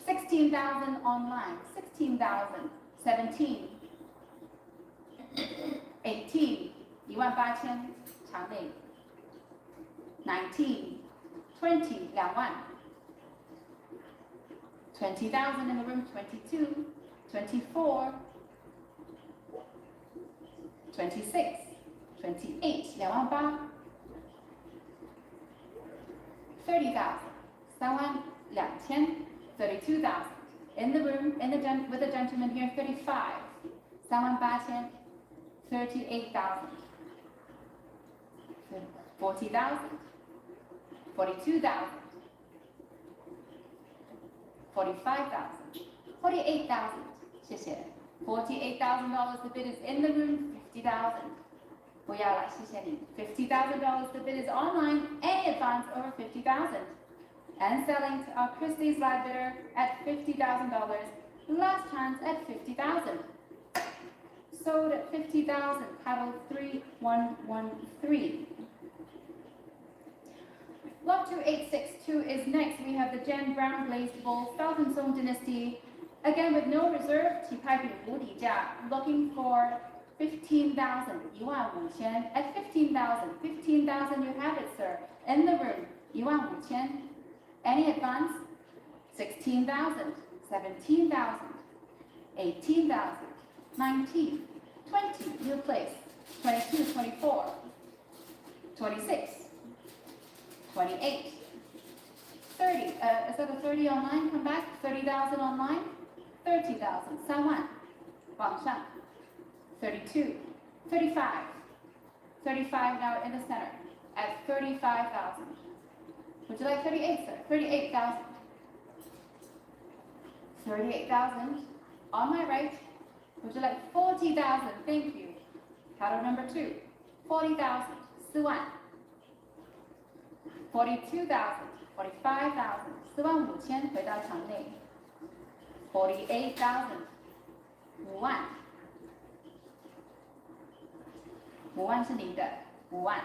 16,000 online. 16,000. 17. 18. 18,000. 场内。19. 20. 2万。20,000 in the room. 22. 24. 26. 28 28000 30,000 32000 32,000 in the room with the gentleman here 35 38000 38,000 40,000 42,000 45,000 48,000 谢谢 $48,000 the bid is in the room 50,000 不要了谢谢你 $50,000 the bid is online any advance over 50,000 and selling to our Christie's live bidder at $50,000 last chance at 50,000 sold at 50,000 paddle 3113 Lot 2862 is next. We have the Jen Brown Glazed Bull, Falcon Song Dynasty. Again, with no reserve, 起拍比无底价, looking for 15,000, 15,000 at 15,000. 15,000, you have it, sir. In the room, 15,000. Any advance? 16,000, 17,000, 18,000, 19, 20, new place, 22, 24, 26. 28, 30, is that a 30 online? Come back, 30,000 online, 30,000, 3万, 往上, 32, 35, 35 now in the center, at 35,000. Would you like 38, sir? 38,000. 38,000, on my right. Would you like 40,000? Thank you. Paddle number 2, 40,000, 4万. 42,000, 45,000, 45,000回到场内 48,000, 5万 5万是您的5万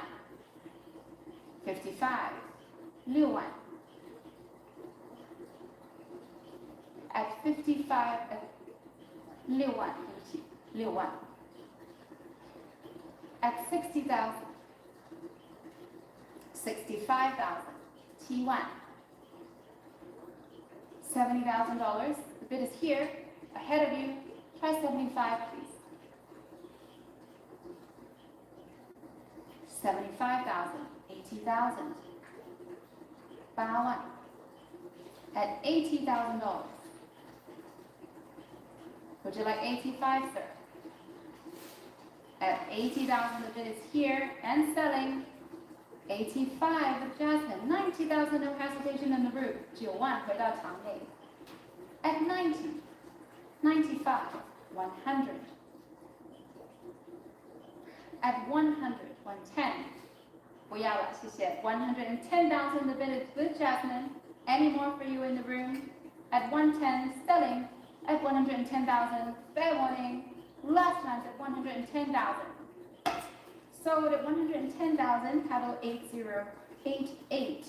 55, 6万 at 55, 6万对不起6万 at 60,000 65,000, 7万 $70,000. The bid is here, ahead of you. Try 75, please. 75,000, 80,000, 8万 at $80,000. Would you like 85, sir? At 80,000, the bid is here and selling. 85 with Jasmine, 90,000 no hesitation in the room, 9万回到场内 at 90, 95, 100 at 100, 110 不要了谢谢 110,000 the bid is with Jasmine, any more for you in the room at 110 selling at 110,000 fair warning last chance at 110,000 sold at 110,000, paddle 8088.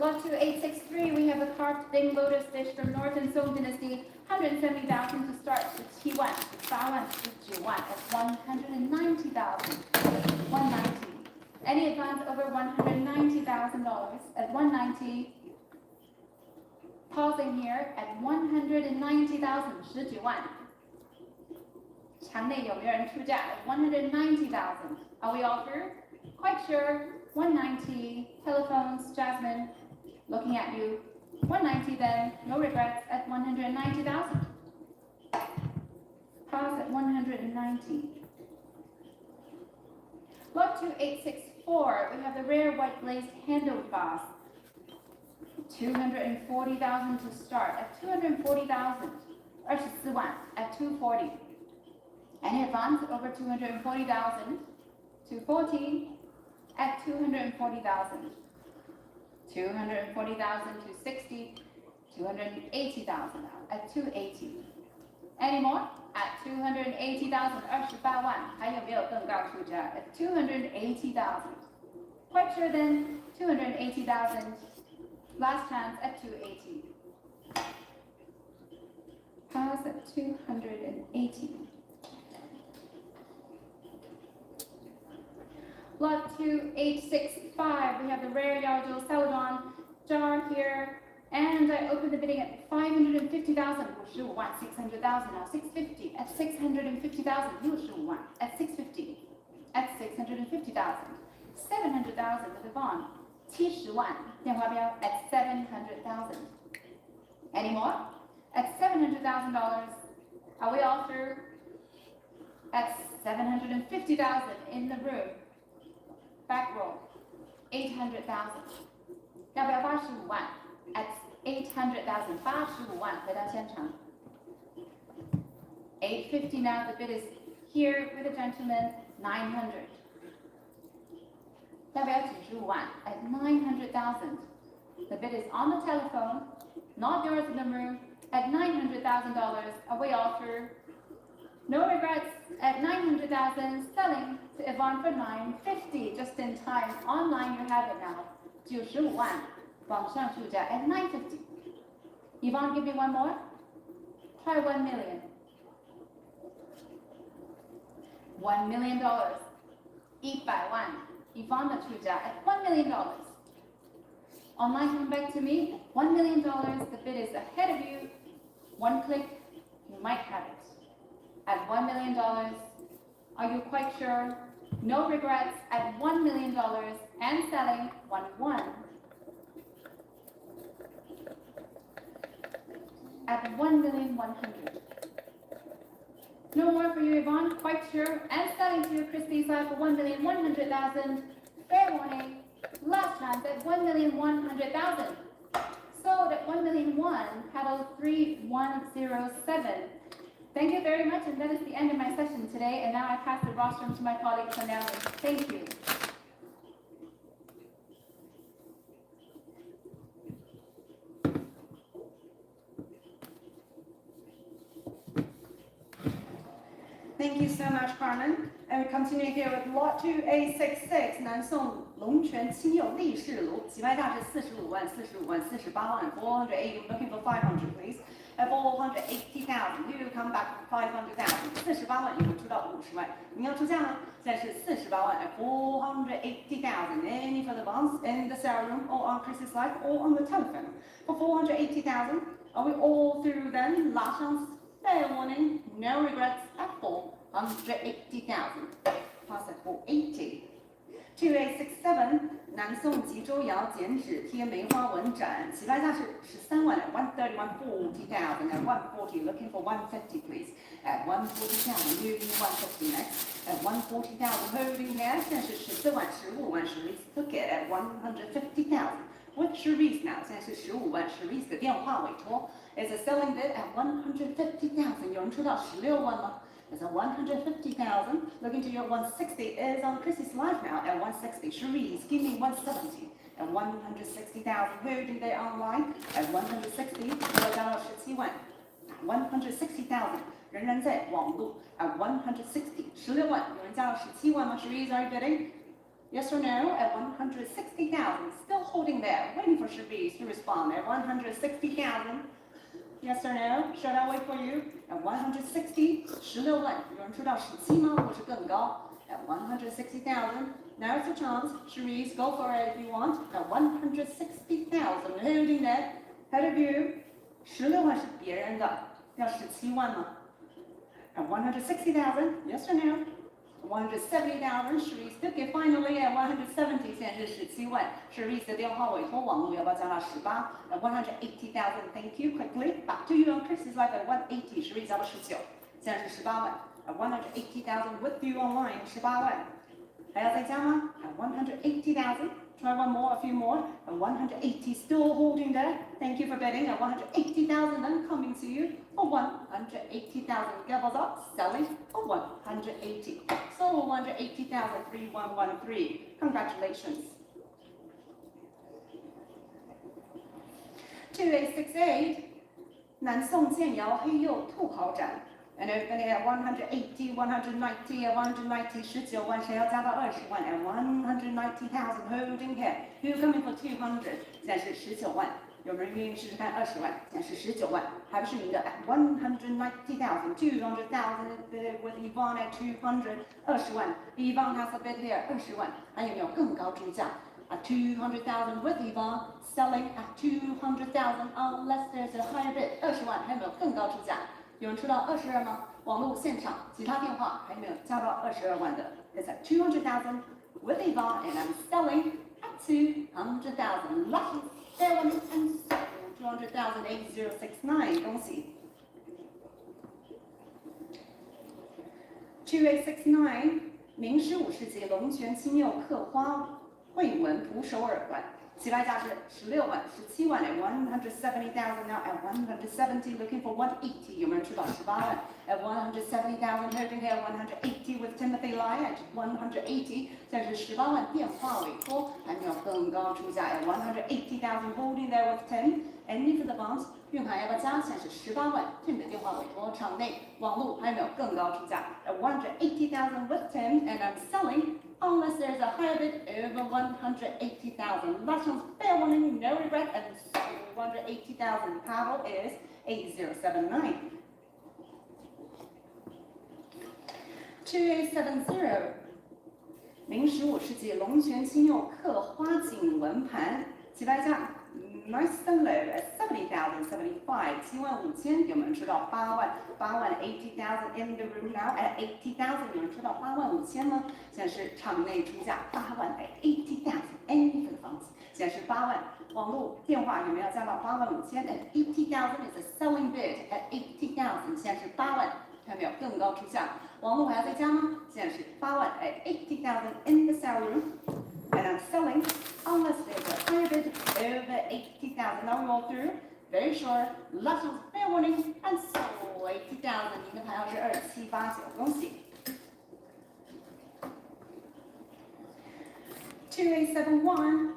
Lot 2863, we have a carved Ding Lotus dish from North and Song Dynasty, 170,000 to start with T1, 8万 to G1 at 190,000, 190. Any advance over $190,000 at 190. Pausing here at 190,000, 19万 场内有没有人出价 190,000? Are we all through? Quite sure. 190. Telephones, Jasmine, looking at you. 190 then. No regrets at 190,000. Pause at 190. Lot 2864. We have the rare white glazed handled vase. 240,000 to start at 240,000. 24万 at 240. Any advance over 240,000, 240 at 240,000, 240,000 to 60, 280,000 at 280. Any more? At 280,000, 28万还有没有更高出价 at 280,000? Quite sure then, 280,000. Last chance at 280. Pause at 280. Lot 2865, we have the rare Yardo Celadon jar here, And I open the bidding at 550,000, 55万 600,000 now 650 at 650,000 65万 at 650 at 650,000 700,000 with Yvonne 70万电话标 at 700,000. Any more? At $700,000, are we all through? At 750,000 in the room. Back row 800,000. 要不要85万 at 800,000 85万回到现场 850 now, the bid is here with the gentleman 900. 要不要95万 at 900,000. The bid is on the telephone, not yours in the room, at $900,000. Are we all through? No regrets at 900,000, selling to Yvonne for 950, just in time. Online you have it now. 95万网上出价 at 950. Yvonne, give me one more. Try $1 million. $1 million. 100万 Yvonne 的出价 at $1 million. Online, come back to me. $1 million. The bid is ahead of you. One click, you might have it. At $1 million, are you quite sure? No regrets at $1 million and selling 1-1. At 1,100,000. No more for you, Yvonne. Quite sure. And selling to you, Christy's side for 1,100,000. Fair warning. Last chance at 1,100,000. Sold at 1,000,001. Paddle 3107. Thank you very much, and that is the end of my session today. And now I pass the rostrum to my colleague Cornelius. Thank you. Thank you so much, Carmen. And we continue here with lot 2A66, 南宋龙泉亲友立式炉，起拍价是45万、45万、48万、480. Looking for 500, please. At 480,000, you come back for 500,000. 48万，你们出到50万，你要出价吗？现在是48万 at 480,000. Any further bonds in the sale room or on Chris's life or on the telephone? For 480,000, are we all through then? Last chance. Fair warning, no regrets at 480,000. Pass at 480. 2A67, 南宋吉州窑剪纸贴梅花纹展，起拍价是13万 at 130, 140,000 at 140. Looking for 150, please. At 140,000, moving 150 next. At 140,000, holding there. 现在是14万、15万 Cherise took it at 150,000. With Cherise now, 现在是15万 Cherise 的电话委托 is a selling bid at 150,000. 有人出到16万吗？ It's at 150,000. Looking to your 160 is on Chrissy's life now at 160. Cherise, give me 170 at 160,000. Holding there online at 160. 我加到17万 160,000. 仍然在网络 at 160. 16万，有人加到17万吗 Cherise, are you bidding? Yes or no? At 160,000. Still holding there, waiting for Cherise to respond at 160,000. Yes or no? Should I wait for you? At 160, 16万，有人出到17吗？或是更高 ？At 160,000. Now it's your chance. Cherise, go for it if you want. At 160,000. Holding there. Head of you. 16万是别人的，要17万吗？ At 160,000. Yes or no? 170,000. Cherise took it finally at 170. 现在是17万。Cherise 的电话委托网络要不要加到18 ？At 180,000. Thank you. Quickly back to you on Chris's life at 180. Cherise 要不19？现在是18万。At 180,000 with you online 18万。还要再加吗 ？At 180,000. Try one more, a few more. At 180, still holding there. Thank you for bidding. At 180,000, then coming to you for 180,000. Gavels up, selling for 180. So 180,000, 3113. Congratulations. 2A68, 南宋建窑黑釉兔毫展。And opening at 180, 190, at 190, 19万，谁要加到20万 at 190,000, holding here. Who coming for 200? 现在是19万，有人愿意试试看20万？现在是19万，还不是您的 at 190,000, 200,000 bid with Yvonne at 200, 20万。Yvonne has a bid here, 20万，还有没有更高出价 at 200,000 with Yvonne, selling at 200,000 unless there's a higher bid. 20万还有没有更高出价？有人出到22吗？网络现场其他电话还没有加到22万的。It's at 200,000 with Yvonne and I'm selling at 200,000. Lucky, fair one and sold 200,000 8069. 恭喜。2869明师5世纪龙泉青釉刻花绘纹图首尔馆，起拍价是16万、17万 at 170,000 now at 170 looking for 180， 有没有人出到18万 at 170,000 holding here 180 with Timothy Lai at 180， 现在是18万电话委托，还没有更高出价 at 180,000 holding there with Tim and for the bonds。运盘要不要加？现在是18万 Tim 的电话委托，场内网络还有没有更高出价 at 180,000 with Tim and I'm selling unless there's a higher bid over 180,000. Last one's fair warning, no regret, and so 180,000. Paddle is 8079. 2870明15世纪龙泉青釉刻花锦纹盘，起拍价 nice and low at 70,000, 75, 75,000，有没有人出到8万？8万 80,000 in the room now at 80,000， 有人出到85000吗？现在是场内出价8万 at 80,000 any for the funds， 现在是8万。网络电话有没有加到85000 at 80,000 is a selling bid at 80,000， 现在是8万，还没有更高出价。网络还要再加吗？现在是8万 at 80,000 in the sale room。And I'm selling unless there's a higher bid over 80,000. Now we're all through. Very sure. Last one's fair warning. And so 80,000. 您的牌号是2789，恭喜。2871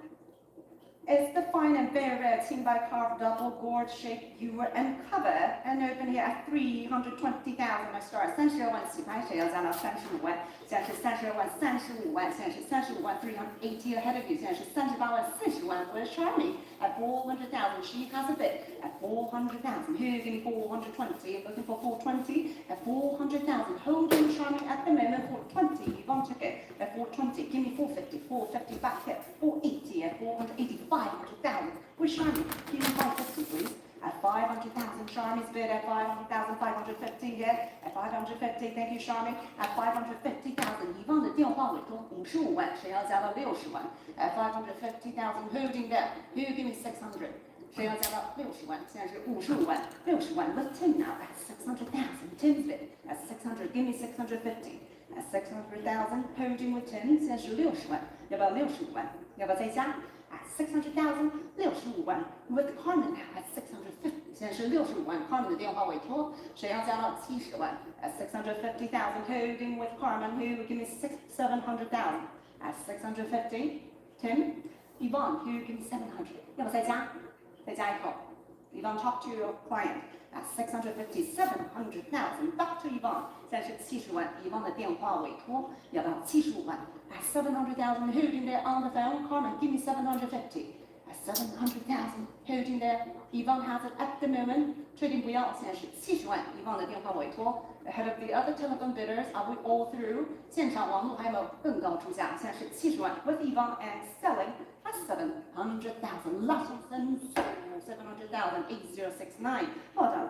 is the fine and very rare team by carved double gourd shaped ewer and cover and open here at 320,000. I start 32万起拍，谁要加到35万？现在是32万、35万，现在是35万380 ahead of you， 现在是38万、40万。Where's Charlie at 400,000? She has a bid at 400,000. Who's in 420? Looking for 420 at 400,000. Holding Charlie at the moment 420. Yvonne took it at 420. Give me 450. 450 back here. 480 at 480. 500,000. Where's Charlie? Give me 550, please. At 500,000, Charmy's bid at 500,000, 550 here, at 550, thank you Charmy, at 550,000, Yvonne 的电话委托55万，谁要加到60万 ？At 550,000, holding there, who give me 600? 谁要加到60万？现在是55万，60万。With Tim now at 600,000, Tim's bid at 600, give me 650. At 600,000, holding with Tim, 现在是60万，要不要65万？要不要再加？ At 600,000, 65万 with Carmen now at 650， 现在是65万 Carmen 的电话委托，谁要加到70万 ？At 650,000, holding with Carmen, who will give me 700,000 at 650. Tim, Yvonne, who will give me 700， 要不要再加？再加一口。Yvonne, talk to your client at 650, 700,000. Back to Yvonne， 现在是70万 ，Yvonne 的电话委托要不要75万？ At 700,000, holding there on the phone. Carmen, give me 750. At 700,000, holding there. Yvonne has it at the moment. 确定不要，现在是70万 ，Yvonne 的电话委托。Ahead of the other telephone bidders, are we all through? 现场网络还有没有更高出价？现在是70万 with Yvonne and selling at 700,000. Last and 700,000, 8069. Well done.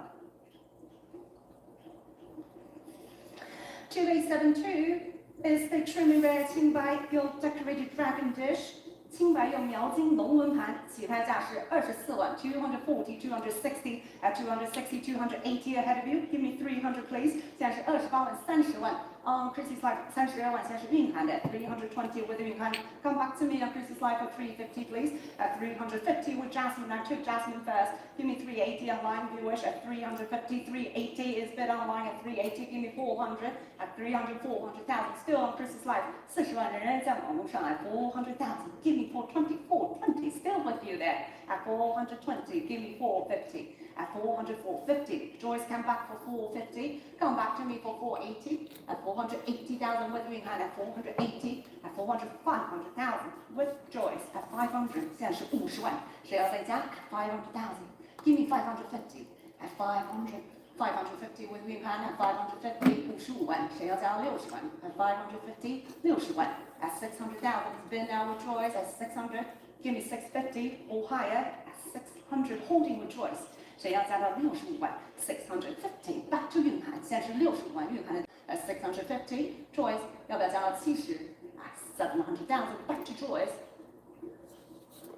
2872. Is the trimming rare 青白 gilt decorated dragon dish， 青白用描金龙纹盘，起拍价是24万 240 260 at 260 280 ahead of you. Give me 300 please. 现在是28万30万。Chrissy's Life 32万，现在是蕴含的320 with 蕴含。Come back to me on Chrissy's Life for 350 please. At 350 with Jasmine. I took Jasmine first. Give me 380 online if you wish. At 350, 380 is bid online at 380. Give me 400 at 300, 400,000. Still on Chrissy's Life 40万，仍然在网络上来 400,000. Give me 420, 420. Still with you there at 420. Give me 450. At 400, 450. Joyce come back for 450. Come back to me for 480. At 480,000 with Yunhan at 480. At 400, 500,000 with Joyce at 500. 现在是50万，谁要再加 at 500,000? Give me 550. At 500, 550 with 运盘 at 550 55万，谁要加到60万 at 550 60万 at 600,000 has been our choice at 600 give me 650 or higher at 600 holding with choice， 谁要加到65万 650 back to 运盘，现在是65万运盘的 at 650 choice 要不要加到70 at 700,000 back to choice，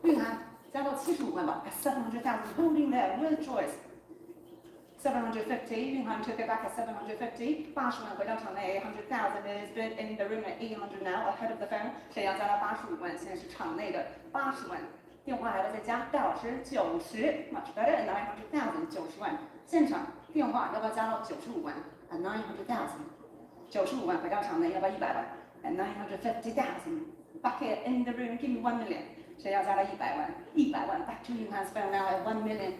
运盘加到75万吧 at 700,000 holding there with choice。750, 运行 took it back at 750, 80万回到场内 800,000 is bid in the room at 800 now, ahead of the phone, 谁要加到85万，现在是场内的80万，电话还要再加，戴老师90 much better at 900,000 90万，现场电话要不要加到95万 at 900,000 95万回到场内要不要100万 at 950,000 back here in the room, give me 1 million, 谁要加到100万100万 back to 运行 phone now at 1 million,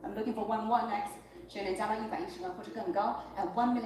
I'm looking for 11 next，谁能加到110万或者更高 at 1 million